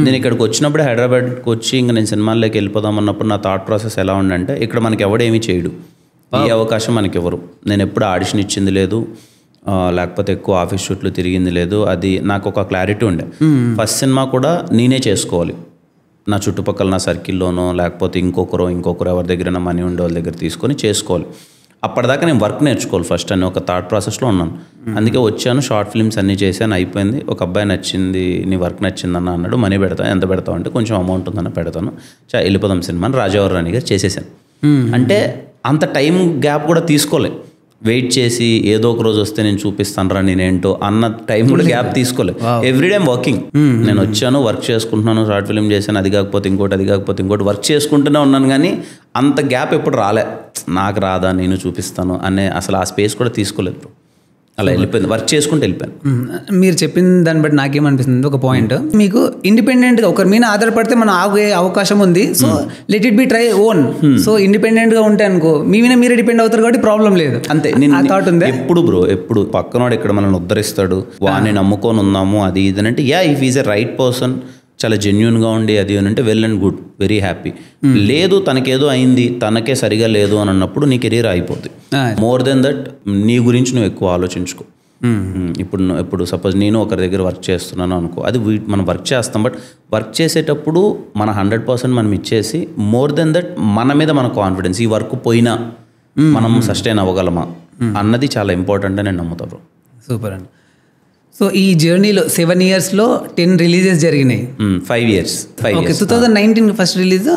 నేను ఇక్కడికి వచ్చినప్పుడు, హైదరాబాద్కి వచ్చి ఇంకా నేను సినిమాల్లోకి వెళ్ళిపోదాం అన్నప్పుడు నా థాట్ ప్రాసెస్ ఎలా ఉండంటే, ఇక్కడ మనకి ఎవడేమీ చేయడు, ఈ అవకాశం మనకి ఎవరు. నేను ఎప్పుడు ఆడిషన్ ఇచ్చింది లేదు, లేకపోతే ఎక్కువ ఆఫీస్ షూట్లు తిరిగింది లేదు. అది నాకు ఒక క్లారిటీ ఉండే. ఫస్ట్ సినిమా కూడా నేనే చేసుకోవాలి. నా చుట్టుపక్కల నా సర్కిల్లోనో లేకపోతే ఇంకొకరు ఎవరి దగ్గర మనీ ఉండే వాళ్ళ దగ్గర తీసుకొని చేసుకోవాలి. అప్పటిదాకా నేను వర్క్ నేర్చుకోవాలి ఫస్ట్ అని ఒక థాట్ ప్రాసెస్లో ఉన్నాను. అందుకే వచ్చాను, షార్ట్ ఫిల్మ్స్ అన్నీ చేశాను, అయిపోయింది. ఒక అబ్బాయి నచ్చింది, నీ వర్క్ నచ్చిందన్న అన్నాడు. మనీ పెడతాను, ఎంత పెడతావు అంటే కొంచెం అమౌంట్ ఉందన్న పెడతాను, వెళ్ళిపోదాం సినిమా అని రాజావర్ గారు చేసేసాను. అంటే అంత టైం గ్యాప్ కూడా తీసుకోలే. వెయిట్ చేసి ఏదో ఒక రోజు వస్తే నేను చూపిస్తాను రా నేనేంటో అన్న టైం కూడా గ్యాప్ తీసుకోలేదు. Every time working. నేను వచ్చాను, వర్క్ చేసుకుంటున్నాను, షార్ట్ ఫిల్మ్ చేశాను, అది కాకపోతే ఇంకోటి వర్క్ చేసుకుంటూనే ఉన్నాను. కానీ అంత గ్యాప్ ఎప్పుడు రాలే. నాకు రాదా, నేను చూపిస్తాను అనే అసలు ఆ స్పేస్ కూడా తీసుకోలేదు. అలా వెళ్ళిపోయింది, వర్క్ చేసుకుంటూ వెళ్ళిపోయాను. మీరు చెప్పిన దాన్ని బట్టి నాకేమనిపిస్తుంది, ఒక పాయింట్, మీకు ఇండిపెండెంట్గా ఒకరి మీద ఆధారపడితే మనం ఆగే అవకాశం ఉంది. So let it be try own. So ఇండిపెండెంట్గా ఉంటే అనుకో, మీ మీద మీరే డిపెండ్ అవుతారు కాబట్టి ప్రాబ్లం లేదు. అంతే. నేను థాట్ ఉంది ఎప్పుడు బ్రో, ఎప్పుడు పక్కనోడు ఇక్కడ మనల్ని ఉద్ధరిస్తాడు, వాడిని నమ్ముకొని ఉన్నాము అది ఇది అంటే, if is a right person, చాలా జెన్యున్గా ఉండి అది అని అంటే well and good, very happy. లేదు తనకేదో అయింది, తనకే సరిగా లేదు అని అన్నప్పుడు నీ కెరీర్ అయిపోద్ది. మోర్ దెన్ దట్ నీ గురించి నువ్వు ఎక్కువ ఆలోచించుకో. ఇప్పుడు సపోజ్ నేను ఒకరి దగ్గర వర్క్ చేస్తున్నాను అనుకో, అది మనం వర్క్ చేస్తాం, బట్ వర్క్ చేసేటప్పుడు మన 100% మనం ఇచ్చేసి, మోర్ దెన్ దట్ మన మీద మన కాన్ఫిడెన్స్, ఈ వర్క్ పోయినా మనం సస్టైన్ అవ్వగలమా అన్నది చాలా ఇంపార్టెంట్ అని నేను నమ్ముతాను. సూపర్ అండి. సో ఈ జర్నీలో 7 yearsలో 10 releases జరిగినాయి. 5 years. 2019 first release.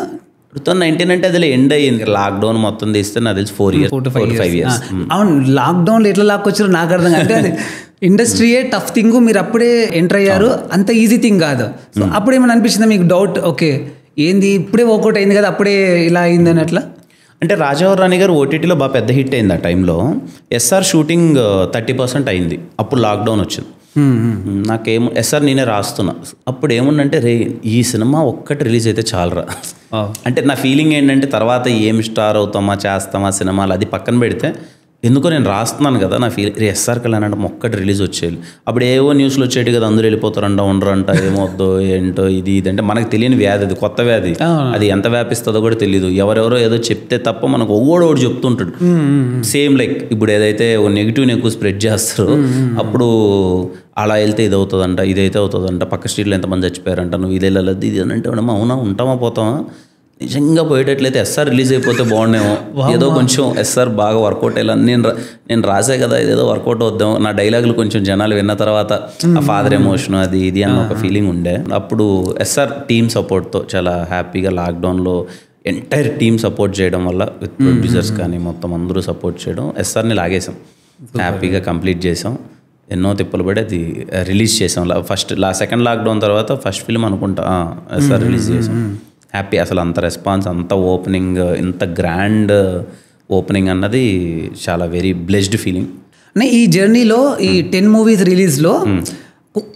2019 అంటే అది ఎండ్ అయ్యింది. లాక్డౌన్ మొత్తం తీస్తే నాకు తెలిసి 4 years 5 years. అవును, లాక్డౌన్లో ఎట్లా లాక్కొచ్చారో నాకు అర్థం. అంటే అది ఇండస్ట్రీయే టఫ్ థింగ్, మీరు అప్పుడే ఎంటర్ అయ్యారు, అంత ఈజీ థింగ్ కాదు. సో అప్పుడు ఏమైనా అనిపించిందా మీకు డౌట్, ఓకే ఏంది ఇప్పుడే వర్కౌట్ అయింది కదా, అప్పుడే ఇలా అయిందని అట్లా? అంటే రాజావర్ రాణి గారు ఓటీటీలో బాగా పెద్ద హిట్ అయింది. ఆ టైంలో ఎస్ఆర్ షూటింగ్ 30% అయింది. అప్పుడు లాక్డౌన్ వచ్చింది. నాకేమో ఎస్ఆర్ నేనే రాస్తున్నా. అప్పుడు ఏముందంటే, రే ఈ సినిమా ఒక్కటి రిలీజ్ అయితే చాలరా. అంటే నా ఫీలింగ్ ఏంటంటే, తర్వాత ఏం స్టార్ అవుతామా చేస్తామా సినిమాలు అది పక్కన పెడితే, ఎందుకో నేను రాస్తున్నాను కదా, నా ఎస్ఆర్ కళ్యాణ్ అంటే ఒక్కటి రిలీజ్ వచ్చేది. అప్పుడు ఏవో న్యూస్లు వచ్చేటి కదా, అందరూ వెళ్ళిపోతారంట, ఉండరంట, ఏమొద్దో ఏంటో ఇది అంటే మనకు తెలియని వ్యాధి, అది కొత్త వ్యాధి, అది ఎంత వ్యాపిస్తుందో కూడా తెలియదు. ఎవరెవరో ఏదో చెప్తే తప్ప మనకు ఒకటి చెప్తుంటాడు. సేమ్ లైక్ ఇప్పుడు ఏదైతే నెగిటివ్ని ఎక్కువ స్ప్రెడ్ చేస్తారో, అప్పుడు అలా వెళ్తే ఇది అవుతుందంట, ఇదైతే అవుతుందంట, పక్క స్ట్రీట్లో ఎంతమంది చచ్చిపోయారంట, నువ్వు ఇది వెళ్ళలేదు ఇది అని అంటే, అవునా ఉంటామా పోతామా, నిజంగా పోయేటట్లయితే ఎస్ఆర్ రిలీజ్ అయిపోతే బాగుండేమో, ఏదో కొంచెం ఎస్ఆర్ బాగా వర్కౌట్ అయ్యాలని నేను రాసే కదా, ఇదేదో వర్కౌట్ అవుద్దాం, నా డైలాగులు కొంచెం జనాలు విన్న తర్వాత ఆ ఫాదర్ ఎమోషన్ అది ఇది అన్న ఒక ఫీలింగ్ ఉండే. అప్పుడు ఎస్ఆర్ టీమ్ సపోర్ట్తో చాలా హ్యాపీగా లాక్డౌన్లో ఎంటైర్ టీమ్ సపోర్ట్ చేయడం వల్ల, విత్ ప్రొడ్యూసర్స్ కానీ మొత్తం అందరూ సపోర్ట్ చేయడం, ఎస్ఆర్ని లాగేసాం, హ్యాపీగా కంప్లీట్ చేసాం. ఎన్నో తిప్పలు పడి అది రిలీజ్ చేసాం. సెకండ్ లాక్డౌన్ తర్వాత ఫస్ట్ ఫిల్మ్ అనుకుంటా సార్ రిలీజ్ చేసాం. హ్యాపీ అసలు అంత రెస్పాన్స్, అంత ఓపెనింగ్, ఇంత గ్రాండ్ ఓపెనింగ్ అన్నది చాలా వెరీ బ్లెస్డ్ ఫీలింగ్. ఈ జర్నీలో ఈ 10 మూవీస్ రిలీజ్లో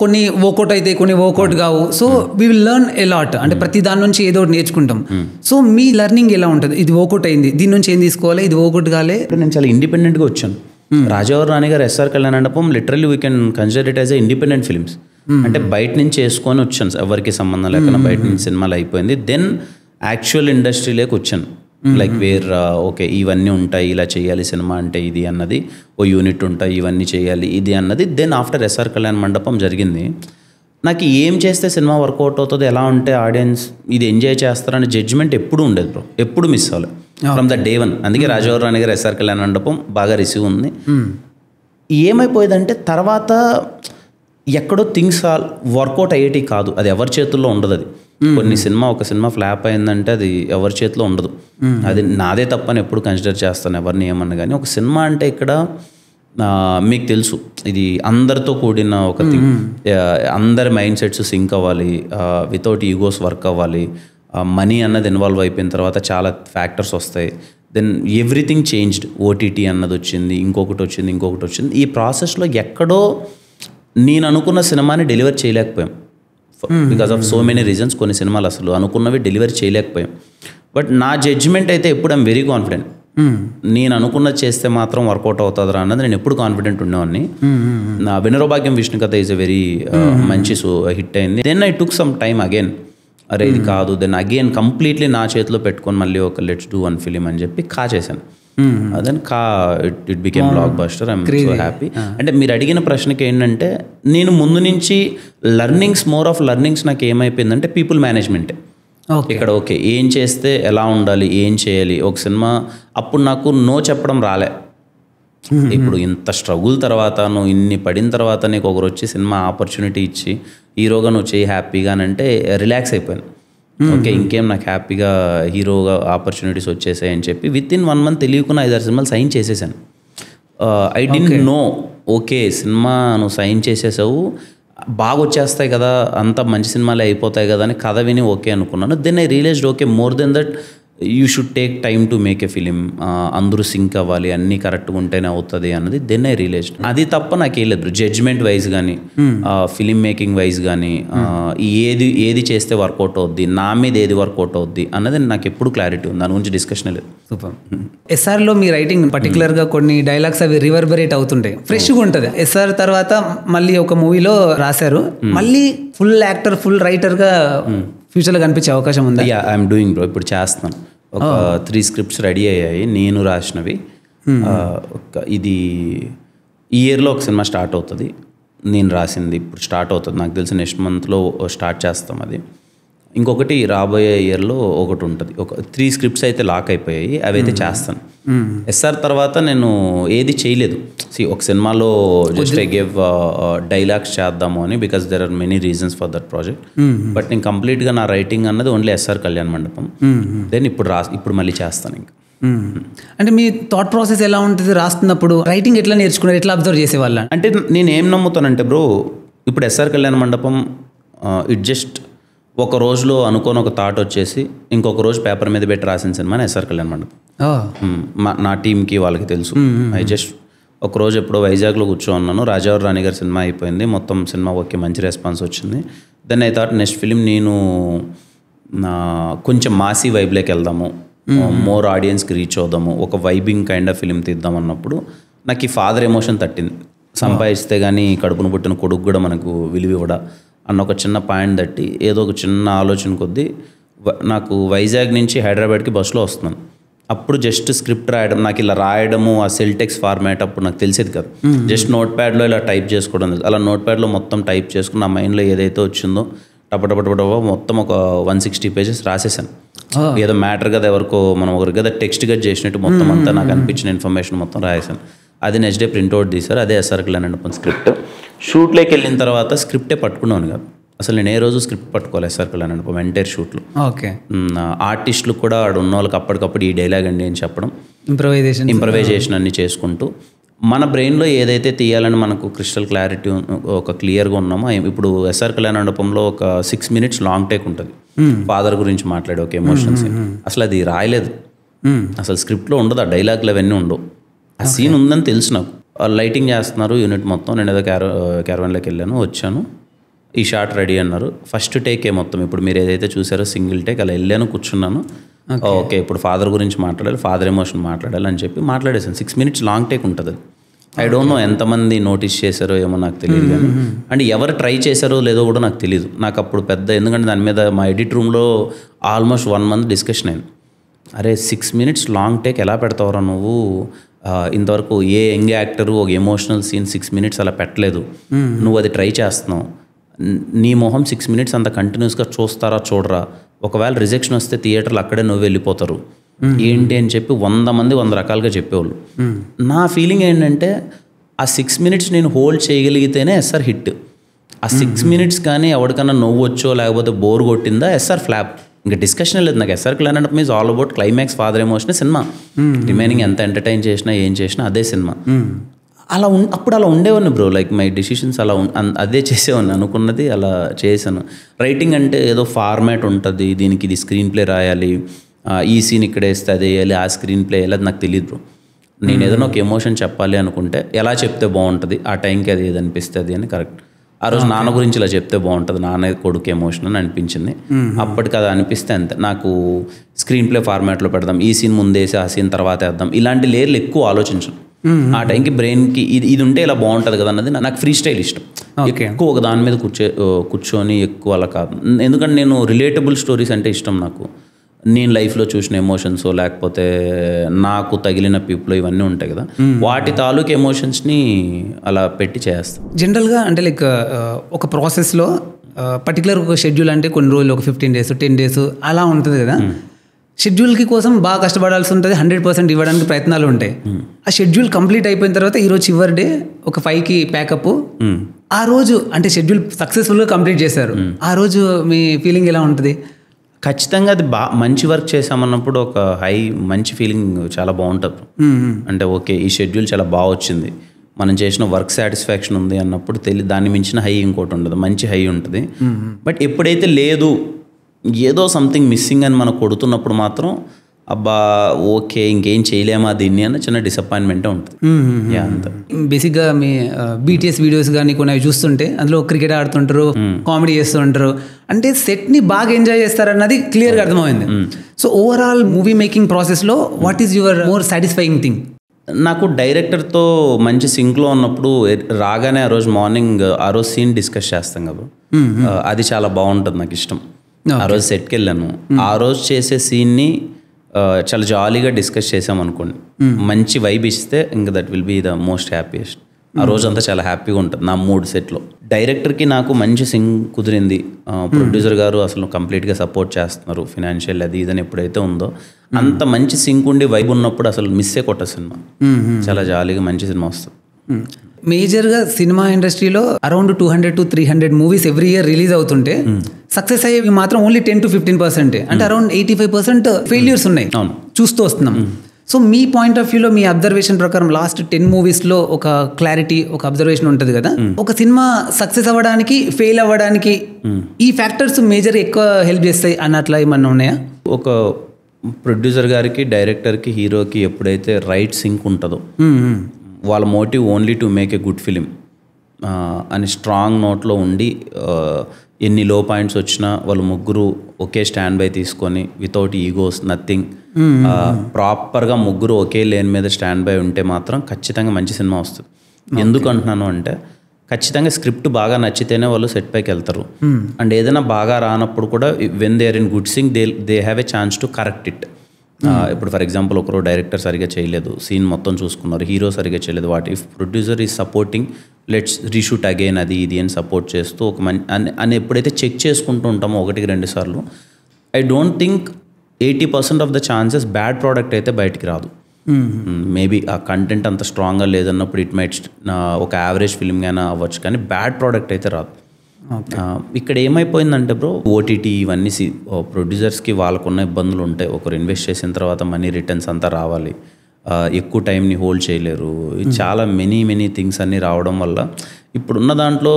కొన్ని వర్కౌట్ అయితే కొన్ని వర్కౌట్ కావు. So we will learn a lot. అంటే ప్రతి దాని నుంచి ఏదో ఒకటి నేర్చుకుంటాం. సో మీ లెర్నింగ్ ఎలా ఉంటుంది? ఇది వర్కౌట్ అయింది, దీని నుంచి ఏం తీసుకోవాలి, ఇది వర్కౌట్ కాలే. నేను చాలా ఇండిపెండెంట్గా వచ్చాను. రాజావారి రాణి గారు, ఎస్ఆర్ కళ్యాణ్ మండపం literally we can consider it as a independent films. అంటే బయట నుంచి వేసుకొని వచ్చాను, ఎవరికి సంబంధం లేకుండా బయట నుంచి సినిమాలు అయిపోయింది. దెన్ యాక్చువల్ ఇండస్ట్రీలోకి వచ్చాను. లైక్ ఓకే ఇవన్నీ ఉంటాయి, ఇలా చేయాలి సినిమా అంటే ఇది అన్నది, ఓ యూనిట్ ఉంటాయి, ఇవన్నీ చేయాలి ఇది అన్నది. దెన్ ఆఫ్టర్ ఎస్ఆర్ కళ్యాణ్ మండపం జరిగింది. నాకు ఏం చేస్తే సినిమా వర్కౌట్ అవుతుంది, ఎలా ఉంటే ఆడియన్స్ ఇది ఎంజాయ్ చేస్తారనే జడ్జిమెంట్ ఎప్పుడు ఉండేది బ్రో, ఎప్పుడు మిస్ అవ్వాలి ఫ్రమ్ ద డే వన్. అందుకే రాజావారి రాణి గారు, ఎస్ఆర్ కళ్యాణ్ మండపం బాగా రిసీవ్ ఉంది. ఏమైపోయేదంటే తర్వాత ఎక్కడో థింగ్స్ వర్కౌట్ అయ్యేటి కాదు, అది ఎవరి చేతుల్లో ఉండదు. అది ఒక సినిమా ఫ్లాప్ అయిందంటే అది ఎవరి చేతిలో ఉండదు. అది నాదే తప్పని ఎప్పుడు కన్సిడర్ చేస్తాను, ఎవరిని ఏమన్నా. కానీ ఒక సినిమా అంటే ఇక్కడ మీకు తెలుసు ఇది అందరితో కూడిన ఒక థింగ్. అందరి మైండ్ సెట్స్ సింక్ అవ్వాలి, వితౌట్ ఈగోస్ వర్క్ అవ్వాలి. మనీ అన్నది ఇన్వాల్వ్ అయిపోయిన తర్వాత చాలా ఫ్యాక్టర్స్ వస్తాయి. Then everything changed. ఓటీటీ అన్నది వచ్చింది, ఇంకొకటి వచ్చింది. ఈ ప్రాసెస్లో ఎక్కడో నేను అనుకున్న సినిమాని డెలివర్ చేయలేకపోయాం because of so many reasons. కొన్ని సినిమాలు అసలు అనుకున్నవి డెలివర్ చేయలేకపోయాం. బట్ నా జడ్జిమెంట్ అయితే ఎప్పుడు ఐఎమ్ వెరీ కాన్ఫిడెంట్. నేను అనుకున్నది చేస్తే మాత్రం వర్కౌట్ అవుతుందా అన్నది నేను ఎప్పుడు కాన్ఫిడెంట్ ఉండేవాడిని. నా Vinaro Bhagyam Vishnu Katha is a very మంచి హిట్ అయింది. Then I took some time again, అరే ఇది కాదు. దెన్ అగైన్ కంప్లీట్లీ నా చేతిలో పెట్టుకొని మళ్ళీ ఒక లెట్స్ డూ వన్ ఫిలిం అని చెప్పి చేశాను. Then it became blockbuster. I'm so happy. అంటే మీరు అడిగిన ప్రశ్నకి ఏంటంటే, నేను ముందు నుంచి మోర్ ఆఫ్ లర్నింగ్స్ నాకు ఏమైపోయిందంటే పీపుల్ మేనేజ్మెంటే. ఇక్కడ ఓకే ఏం చేస్తే ఎలా ఉండాలి, ఏం చేయాలి. ఒక సినిమా అప్పుడు నాకు నో చెప్పడం రాలే. ఇప్పుడు ఇంత స్ట్రగుల్ తర్వాత, నువ్వు ఇన్ని పడిన తర్వాత నీకు ఒకరు వచ్చి సినిమా ఆపర్చునిటీ ఇచ్చి హీరోగా నువ్వు చేయి హ్యాపీగా అంటే రిలాక్స్ అయిపోయాను. ఓకే ఇంకేం నాకు హ్యాపీగా హీరోగా ఆపర్చునిటీస్ వచ్చేసాయి అని చెప్పి విత్ ఇన్ 1 month తెలియకుండా 5-6 సినిమాలు సైన్ చేసేసాను. I didn't know. Okay cinema నువ్వు సైన్ చేసేసావు, బాగా వచ్చేస్తాయి కదా, అంత మంచి సినిమాలే అయిపోతాయి కదా అని కథ విని ఓకే అనుకున్నాను. Then I realised okay more than that you should take time to make a film. అందరూ సింక్ అవ్వాలి, అన్నీ కరెక్ట్గా ఉంటేనే అవుతుంది అన్నది. Then I realised. అది తప్ప నాకు ఏం లేదు. జడ్జ్మెంట్ వైజ్ కానీ, ఫిలిం మేకింగ్ వైజ్ కానీ, ఏది చేస్తే వర్కౌట్ అవుద్ది, నా మీద ఏది వర్కౌట్ అవుద్ది అన్నది నాకు ఎప్పుడు క్లారిటీ ఉంది. దాని గురించి డిస్కషన్ లేదు. సూపర్. ఎస్ఆర్లో మీ రైటింగ్ పర్టికులర్గా కొన్ని డైలాగ్స్ అవి రివర్బరేట్ అవుతుంటాయి, ఫ్రెష్గా ఉంటుంది. ఎస్ఆర్ తర్వాత మళ్ళీ ఒక మూవీలో రాశారు, మళ్ళీ ఫుల్ యాక్టర్ ఫుల్ రైటర్గా ఫ్యూచర్లో కనిపించే అవకాశం ఉంది. ఐఎమ్ డూయింగ్ బ్రో, ఇప్పుడు చేస్తాను. ఒక 3 scripts రెడీ అయ్యాయి నేను రాసినవి. ఇది ఈ ఇయర్లో ఒక సినిమా స్టార్ట్ అవుతుంది, నేను రాసింది ఇప్పుడు స్టార్ట్ అవుతుంది. నాకు తెలిసి నెక్స్ట్ మంత్లో స్టార్ట్ చేస్తాం అది. ఇంకొకటి రాబోయే ఇయర్లో ఒకటి ఉంటుంది. ఒక 3 scripts అయితే లాక్ అయిపోయాయి, అవి అయితే చేస్తాను. ఎస్ఆర్ తర్వాత నేను ఏది చేయలేదు. ఒక సినిమాలో జస్ట్ ఐ గేవ్ డైలాగ్స్ చేద్దాము అని, because there are many reasons for that project. But నేను కంప్లీట్గా నా రైటింగ్ అన్నది ఓన్లీ ఎస్ఆర్ కళ్యాణ్ మండపం. దెన్ ఇప్పుడు మళ్ళీ చేస్తాను ఇంకా. అంటే మీ థాట్ ప్రాసెస్ ఎలా ఉంటుంది రాస్తున్నప్పుడు? రైటింగ్ ఎట్లా నేర్చుకున్నారు, ఎట్లా అబ్జర్వ్ చేసేవాళ్ళ? అంటే నేను ఏం నమ్ముతానంటే బ్రో, ఇప్పుడు ఎస్ఆర్ కళ్యాణ్ మండపం ఇట్ జస్ట్ ఒక రోజులో అనుకోని ఒక థాట్ వచ్చేసి ఇంకొక రోజు పేపర్ మీద పెట్టి రాసిన సినిమా ఎస్ఆర్ కళ్యాణ్ మండపం. నా టీంకి వాళ్ళకి తెలుసు. ఐ జస్ట్ ఒకరోజు ఎప్పుడో వైజాగ్లో కూర్చోన్నాను, రాజావారి రాణి గారి సినిమా అయిపోయింది, మొత్తం సినిమా ఓకే మంచి రెస్పాన్స్ వచ్చింది. Then I thought next film నేను కొంచెం మాసీ వైబ్లోకి వెళ్దాము, మోర్ ఆడియన్స్కి రీచ్ అవుదాము, ఒక వైబింగ్ కైండ్ ఆఫ్ ఫిలిం తీద్దాం అన్నప్పుడు నాకు ఈ ఫాదర్ ఎమోషన్ తట్టింది. సంపాదిస్తే కానీ కడుపును పుట్టిన కొడుకు కూడా మనకు విలువివ్వడా అన్న ఒక చిన్న పాయింట్ తట్టి ఏదో ఒక చిన్న ఆలోచన కొద్దీ నాకు వైజాగ్ నుంచి హైదరాబాద్కి బస్సులో వస్తున్నాను. అప్పుడు జస్ట్ స్క్రిప్ట్ రాయడం, నాకు ఇలా రాయడము ఆ సెల్టెక్స్ ఫార్మాట్ అప్పుడు నాకు తెలిసేది కాదు. జస్ట్ నోట్ ప్యాడ్లో ఇలా టైప్ చేసుకోవడం, అలా నోట్ ప్యాడ్లో మొత్తం టైప్ చేసుకుని నా మైండ్లో ఏదైతే వచ్చిందో టపటపటపట మొత్తం ఒక 160 pages రాసేసాను. ఏదో మ్యాటర్ కదా, ఎవరికో మనం ఒకరికి కదా టెక్స్ట్ చేసినట్టు మొత్తం అంతా నాకు అనిపించిన ఇన్ఫర్మేషన్ మొత్తం రాసేసాను. అది నెక్స్ట్ డే ప్రింట్అవుట్ తీశారు, అదే ఎస్ఆర్ కళ్యాణ్ మండపం స్క్రిప్ట్. షూట్లోకి వెళ్ళిన తర్వాత స్క్రిప్టే పట్టుకున్నాను కాదు, అసలు నేను ఏ రోజు స్క్రిప్ట్ పట్టుకోవాలి ఎస్ఆర్ కళ్యాణ్ మండపం ఎంటైర్ షూట్లో. ఓకే. ఆర్టిస్టులు కూడా ఆడ ఉన్న వాళ్ళకి అప్పటికప్పుడు ఈ డైలాగ్ అండి అని చెప్పడం, ఇంప్రవైజేషన్ అన్ని చేసుకుంటూ మన బ్రెయిన్లో ఏదైతే తీయాలని మనకు క్రిస్టల్ క్లారిటీ ఒక క్లియర్గా ఉన్నామో, ఇప్పుడు ఎస్ఆర్ కళ్యాణ మండపంలో ఒక 6 minutes లాంగ్ టేక్ ఉంటుంది ఫాదర్ గురించి మాట్లాడే ఒక ఎమోషన్స్. అసలు అది రాయలేదు, అసలు స్క్రిప్ట్లో ఉండదు, ఆ డైలాగ్లు అవన్నీ ఉండవు. ఆ సీన్ ఉందని తెలుసు నాకు. లైటింగ్ చేస్తున్నారు యూనిట్ మొత్తం, నేను ఏదో క్యారవాన్లోకి వెళ్ళాను, వచ్చాను, ఈ షాట్ రెడీ అన్నారు. ఫస్ట్ టేకే మొత్తం ఇప్పుడు మీరు ఏదైతే చూసారో సింగిల్ టేక్, అలా వెళ్ళాను, కూర్చున్నాను. ఓకే ఇప్పుడు ఫాదర్ గురించి మాట్లాడాలి, ఫాదర్ ఎమోషన్ మాట్లాడాలి అని చెప్పి మాట్లాడేసాను. 6 minutes లాంగ్ టేక్ ఉంటుంది అది. ఐ డోంట్ నో ఎంతమంది నోటీస్ చేశారో ఏమో నాకు తెలియదు, కానీ అండ్ ఎవరు ట్రై చేశారో లేదో కూడా నాకు తెలియదు. నాకు అప్పుడు పెద్ద, ఎందుకంటే దాని మీద మా ఎడిట్ రూమ్లో ఆల్మోస్ట్ 1 month డిస్కషన్ అయింది. అరే 6 minutes లాంగ్ టేక్ ఎలా పెడతావురా నువ్వు, ఇంతవరకు ఏ యంగ్ యాక్టరు ఒక ఎమోషనల్ సీన్ 6 minutes అలా పెట్టలేదు, నువ్వు అది ట్రై చేస్తున్నావు, నీ మొహం 6 minutes అంత కంటిన్యూస్గా చూస్తారా చూడరా, ఒకవేళ రిజెక్షన్ వస్తే థియేటర్లు అక్కడే నువ్వు వెళ్ళిపోతారు ఏంటి అని చెప్పి 100 మంది 100 రకాలుగా చెప్పేవాళ్ళు. నా ఫీలింగ్ ఏంటంటే ఆ 6 minutes నేను హోల్డ్ చేయగలిగితేనే ఎస్ఆర్ హిట్. ఆ 6 minutes కానీ ఎవరికన్నా నవ్వు వచ్చో లేకపోతే బోర్ కొట్టిందా ఎస్ఆర్ ఫ్లాప్. ఇంకా డిస్కషన్ లేదు నాకు. ఎస్ఆర్ కళ్యాణ మండపం is all about climax, father emotion, cinema. Remaining ఎంత ఎంటర్టైన్ చేసినా ఏం చేసినా అదే సినిమా. అలా అప్పుడు అలా ఉండేవాడిని బ్రో, లైక్ మై డిసిషన్స్ అలా అదే చేసేవాడిని, అనుకున్నది అలా చేశాను. రైటింగ్ అంటే ఏదో ఫార్మాట్ ఉంటుంది, దీనికి ఇది స్క్రీన్ ప్లే రాయాలి, ఈ సీన్ ఇక్కడ వేస్తే అది వేయాలి, ఆ స్క్రీన్ ప్లే వేయాలి, అది నాకు తెలియదు బ్రో. నేను ఏదైనా ఒక ఎమోషన్ చెప్పాలి అనుకుంటే ఎలా చెప్తే బాగుంటుంది, ఆ టైంకి అది ఏది అనిపిస్తుంది అని. కరెక్ట్ ఆ రోజు నాన్న గురించి ఇలా చెప్తే బాగుంటుంది, నాన్న కొడుకు ఎమోషన్ అని అనిపించింది. అప్పటికి అది అనిపిస్తే అంతే. నాకు స్క్రీన్ ప్లే ఫార్మాట్లో పెడదాం, ఈ సీన్ ముందేసి ఆ సీన్ తర్వాత వేద్దాం, ఇలాంటి లేయర్లు ఎక్కువ ఆలోచించను. ఆ టైంకి బ్రెయిన్కి ఇది ఉంటే ఇలా బాగుంటుంది కదా అన్నది. నాకు ఫ్రీ స్టైల్ ఇష్టం, ఎక్కువ ఒక దాని మీద కూర్చొని ఎక్కువ అలా కాదు. ఎందుకంటే నేను రిలేటబుల్ స్టోరీస్ అంటే ఇష్టం నాకు. నేను లైఫ్లో చూసిన ఎమోషన్స్ లేకపోతే నాకు తగిలిన పీపుల్ ఇవన్నీ ఉంటాయి కదా, వాటి తాలూకు ఎమోషన్స్ని అలా పెట్టి చేస్తాను. జనరల్గా అంటే లైక్ ఒక ప్రాసెస్లో పర్టికులర్ ఒక షెడ్యూల్ అంటే కొన్ని రోజులు, ఒక 15 days 10 days అలా ఉంటుంది కదా. షెడ్యూల్కి కోసం బాగా కష్టపడాల్సి ఉంటుంది, 100% ఇవ్వడానికి ప్రయత్నాలు ఉంటాయి. ఆ షెడ్యూల్ కంప్లీట్ అయిపోయిన తర్వాత ఈరోజు చివరి డే ఒక 5కి ప్యాకప్, ఆ రోజు అంటే షెడ్యూల్ సక్సెస్ఫుల్గా కంప్లీట్ చేశారు, ఆ రోజు మీ ఫీలింగ్ ఎలా ఉంటుంది? ఖచ్చితంగా అది మంచి వర్క్ చేసామన్నప్పుడు ఒక మంచి ఫీలింగ్ చాలా బాగుంటుంది. అంటే ఓకే ఈ షెడ్యూల్ చాలా బాగా వచ్చింది, మనం చేసిన వర్క్ సాటిస్ఫాక్షన్ ఉంది అన్నప్పుడు దాన్ని మించిన హై ఇంకోటి ఉండదు, మంచి హై ఉంటుంది. బట్ ఎప్పుడైతే లేదు ఏదో సంథింగ్ మిస్సింగ్ అని మనం కొడుతున్నప్పుడు మాత్రం అబ్బా ఓకే ఇంకేం చేయలేమా దీన్ని అన్న చిన్న డిసప్పాయింట్మెంటే ఉంటుంది. అంత బేసిక్గా మీ బీటీఎస్ వీడియోస్ కానీ కొన్ని అవి చూస్తుంటే అందులో క్రికెట్ ఆడుతుంటారు, కామెడీ చేస్తూ ఉంటారు, అంటే సెట్ని బాగా ఎంజాయ్ చేస్తారన్నది క్లియర్గా అర్థమైంది. సో ఓవరాల్ మూవీ మేకింగ్ ప్రాసెస్లో what is your more satisfying thing? నాకు డైరెక్టర్తో మంచి సింక్లో ఉన్నప్పుడు రాగానే ఆ రోజు మార్నింగ్ ఆ రోజు సీన్ డిస్కస్ చేస్తాం కదా, అది చాలా బాగుంటుంది, నాకు ఇష్టం. ఆ రోజు సెట్కి వెళ్ళాను, ఆ రోజు చేసే సీన్ని చాలా జాలీగా డిస్కస్ చేసాం అనుకోండి, మంచి వైబ్ ఇస్తే ఇంకా that will be the most happiest. ఆ రోజంతా చాలా హ్యాపీగా ఉంటుంది నా మూడ్ సెట్లో. డైరెక్టర్కి నాకు మంచి సింగ్ కుదిరింది, ప్రొడ్యూసర్ గారు అసలు కంప్లీట్గా సపోర్ట్ చేస్తున్నారు, ఫినాన్షియల్ అది ఇదని ఎప్పుడైతే ఉందో అంత మంచి సింక్ ఉండి వైబ్ ఉన్నప్పుడు అసలు మిస్సే కొట్ట సినిమా, చాలా జాలీగా మంచి సినిమా వస్తుంది. మేజర్గా సినిమా ఇండస్ట్రీలో around 200 to 300 movies every year release అవుతుంటే సక్సెస్ అయ్యేవి మాత్రం ఓన్లీ 10 to 15%, అంటే అరౌండ్ 85% ఫెయిల్యూర్స్ ఉన్నాయి చూస్తూ వస్తున్నాం. సో మీ పాయింట్ ఆఫ్ వ్యూలో, మీ అబ్జర్వేషన్ ప్రకారం లాస్ట్ 10 మూవీస్లో ఒక క్లారిటీ, ఒక అబ్జర్వేషన్ ఉంటుంది కదా, ఒక సినిమా సక్సెస్ అవ్వడానికి ఫెయిల్ అవ్వడానికి ఈ ఫ్యాక్టర్స్ మేజర్ ఎక్కువ హెల్ప్ చేస్తాయి అన్నట్లా ఏమన్నా ఉన్నాయా? ఒక ప్రొడ్యూసర్ గారికి, డైరెక్టర్కి, హీరోకి ఎప్పుడైతే రైట్ సింక్ ఉంటుందో, వాళ్ళ motive only to make a good film అని స్ట్రాంగ్ నోట్లో ఉండి, ఎన్ని లో పాయింట్స్ వచ్చినా వాళ్ళు ముగ్గురు ఒకే స్టాండ్ బై తీసుకొని వితౌట్ ఈగోస్ నథింగ్, ప్రాపర్గా ముగ్గురు ఒకే లేన్ మీద స్టాండ్ బై ఉంటే మాత్రం ఖచ్చితంగా మంచి సినిమా వస్తుంది. ఎందుకు అంటున్నాను అంటే ఖచ్చితంగా స్క్రిప్ట్ బాగా నచ్చితేనే వాళ్ళు సెట్ పైకి వెళ్తారు. అండ్ ఏదైనా బాగా రానప్పుడు కూడా when they are in good sync they have a chance to correct it. ఇప్పుడు ఫర్ ఎగ్జాంపుల్ ఒకరు డైరెక్టర్ సరిగా చేయలేదు, సీన్ మొత్తం చూసుకున్నారు, హీరో సరిగా చేయలేదు, what if producer is supporting, let's reshoot again అది ఇది అని సపోర్ట్ చేస్తూ ఒక అని ఎప్పుడైతే చెక్ చేసుకుంటూ ఉంటామో 1-2 సార్లు, I don't think 80% of the chances bad product అయితే బయటికి రాదు. మేబీ ఆ కంటెంట్ అంత స్ట్రాంగ్గా లేదన్నప్పుడు ఇట్ మైట్ ఒక యావరేజ్ ఫిల్మ్గానే అవ్వచ్చు, కానీ బ్యాడ్ ప్రోడక్ట్ అయితే రాదు. ఇక్కడ ఏమైపోయిందంటే బ్రో, ఓటీటీ ఇవన్నీ ప్రొడ్యూసర్స్కి వాళ్ళకున్న ఇబ్బందులు ఉంటాయి. ఒకరు ఇన్వెస్ట్ చేసిన తర్వాత మనీ రిటర్న్స్ అంతా రావాలి, ఎక్కువ టైంని హోల్డ్ చేయలేరు. చాలా మెనీ థింగ్స్ అన్నీ రావడం వల్ల ఇప్పుడున్న దాంట్లో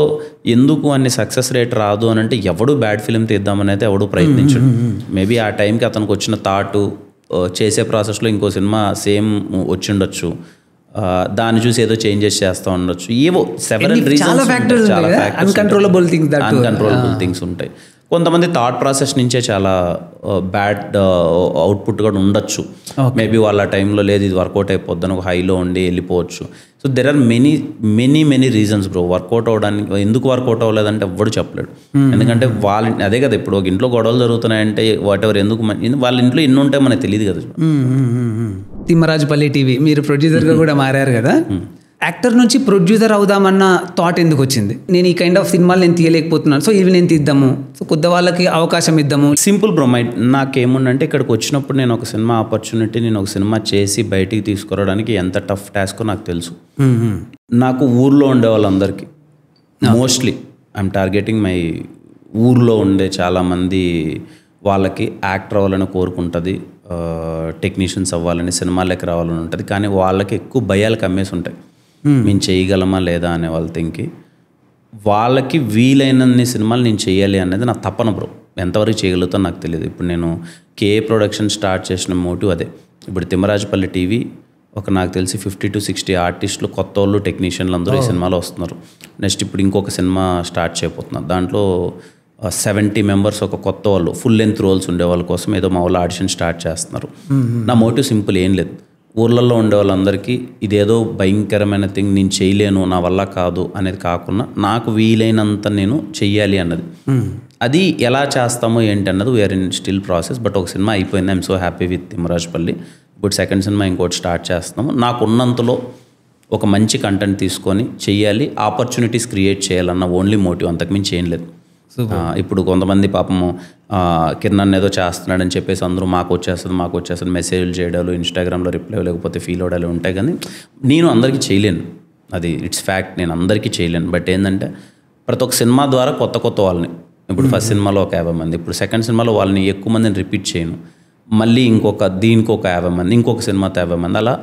ఎందుకు అన్ని సక్సెస్ రేట్ రాదు అని అంటే ఎవడు బ్యాడ్ ఫిలిం తీద్దామని అయితే ఎవడు ప్రయత్నించడు. మేబీ ఆ టైంకి అతనికి వచ్చిన థాట్ చేసే ప్రాసెస్లో ఇంకో సినిమా సేమ్ వచ్చిండొచ్చు, దాన్ని చూసి ఏదో చేంజెస్ చేస్తూ ఉండొచ్చు. ఏవో సెవెరల్ రీజన్స్, అన్కంట్రోలబుల్ థింగ్స్ ఉంటాయి. కొంతమంది థాట్ ప్రాసెస్ నుంచే చాలా బ్యాడ్ అవుట్పుట్ కూడా ఉండొచ్చు. మేబీ వాళ్ళ టైంలో లేదు ఇది వర్కౌట్ అయిపోద్దని ఒక హైలో ఉండి వెళ్ళిపోవచ్చు. So there are many reasons bro. Work out అవ్వడానికి ఎందుకు వర్కౌట్ అవ్వలేదంటే ఎవ్వడు చెప్పలేడు. ఎందుకంటే వాళ్ళ అదే కదా, ఇప్పుడు ఒక ఇంట్లో గొడవలు జరుగుతున్నాయంటే వాట్ ఎవర్ ఎందుకు వాళ్ళ ఇంట్లో ఎన్ని ఉంటాయో మనకు తెలియదు కదా. తిమ్మరాజుపల్లి టీవీ మీరు ప్రొడ్యూసర్గా కూడా మారారు కదా, యాక్టర్ నుంచి ప్రొడ్యూసర్ అవుదామన్న థాట్ ఎందుకు వచ్చింది? నేను ఈ కైండ్ ఆఫ్ సినిమాలు నేను తీయలేకపోతున్నాను, సో ఇవి నేను తీద్దాము, సో కొత్త వాళ్ళకి అవకాశం ఇద్దాము. Simple bro. నాకేముందంటే ఇక్కడికి వచ్చినప్పుడు నేను ఒక సినిమా ఆపర్చునిటీ, నేను ఒక సినిమా చేసి బయటికి తీసుకురావడానికి ఎంత టఫ్ టాస్కో నాకు తెలుసు. నాకు ఊర్లో ఉండే వాళ్ళందరికీ మోస్ట్లీ ఐఎమ్ టార్గెటింగ్ మై ఊర్లో ఉండే చాలామంది వాళ్ళకి యాక్టర్ అవ్వాలని కోరుకుంటుంది, టెక్నీషియన్స్ అవ్వాలని, సినిమాలకి రావాలని ఉంటుంది. కానీ వాళ్ళకి ఎక్కువ భయాలు కమ్మేసి ఉంటాయి, మేము చేయగలమా లేదా అనే వాళ్ళ థింక్కి. వాళ్ళకి వీలైనన్ని సినిమాలు నేను చేయాలి అనేది నా తపన బ్రో. ఎంతవరకు చేయగలుగుతానో నాకు తెలియదు. ఇప్పుడు నేను కేఏ ప్రొడక్షన్ స్టార్ట్ చేసిన మోటివ్ అదే. ఇప్పుడు తిమ్మరాజుపల్లి టీవీ నాకు తెలిసి 50 to 60 ఆర్టిస్టులు, కొత్త వాళ్ళు, టెక్నీషియన్లు అందరూ ఈ సినిమాలో వస్తున్నారు. నెక్స్ట్ ఇప్పుడు ఇంకొక సినిమా స్టార్ట్ చేయబోతున్నారు. దాంట్లో 70 మెంబర్స్ ఒక కొత్త వాళ్ళు ఫుల్ లెంత్ రోల్స్ ఉండే వాళ్ళ కోసం ఏదో మా వాళ్ళు ఆడిషన్ స్టార్ట్ చేస్తున్నారు. నా మోటివ్ సింపుల్, ఏం లేదు. ఊర్లలో ఉండే వాళ్ళందరికీ ఇదేదో భయంకరమైన థింగ్, నేను చేయలేను, నా వల్ల కాదు అనేది కాకుండా నాకు వీలైనంత నేను చెయ్యాలి అన్నది. అది ఎలా చేస్తామో ఏంటి అన్నది we are in still process. But ఒక సినిమా అయిపోయింది, I'm so happy with Thimmarajupalli. ఇప్పుడు సెకండ్ సినిమా ఇంకోటి స్టార్ట్ చేస్తున్నాము. నాకు ఉన్నంతలో ఒక మంచి కంటెంట్ తీసుకొని చెయ్యాలి, ఆపర్చునిటీస్ క్రియేట్ చేయాలన్న ఓన్లీ మోటివ్, అంతకుమించి ఏం లేదు. ఇప్పుడు కొంతమంది పాపము కిరణ్ ఏదో చేస్తున్నాడని చెప్పేసి అందరూ మాకు వచ్చేస్తుంది మెసేజ్లు చేయడాలు, ఇన్స్టాగ్రామ్లో రిప్లై లేకపోతే ఫీల్ అవడాలు ఉంటాయి. కానీ నేను అందరికీ చేయలేను, అది ఇట్స్ ఫ్యాక్ట్, నేను అందరికీ చేయలేను. బట్ ఏంటంటే ప్రతి ఒక్క సినిమా ద్వారా కొత్త వాళ్ళని, ఇప్పుడు ఫస్ట్ సినిమాలో ఒక 50 మంది, ఇప్పుడు సెకండ్ సినిమాలో వాళ్ళని ఎక్కువ మందిని రిపీట్ చేయను, మళ్ళీ దీనికి ఒక 50 మంది, ఇంకొక సినిమాతో 50 మంది, అలా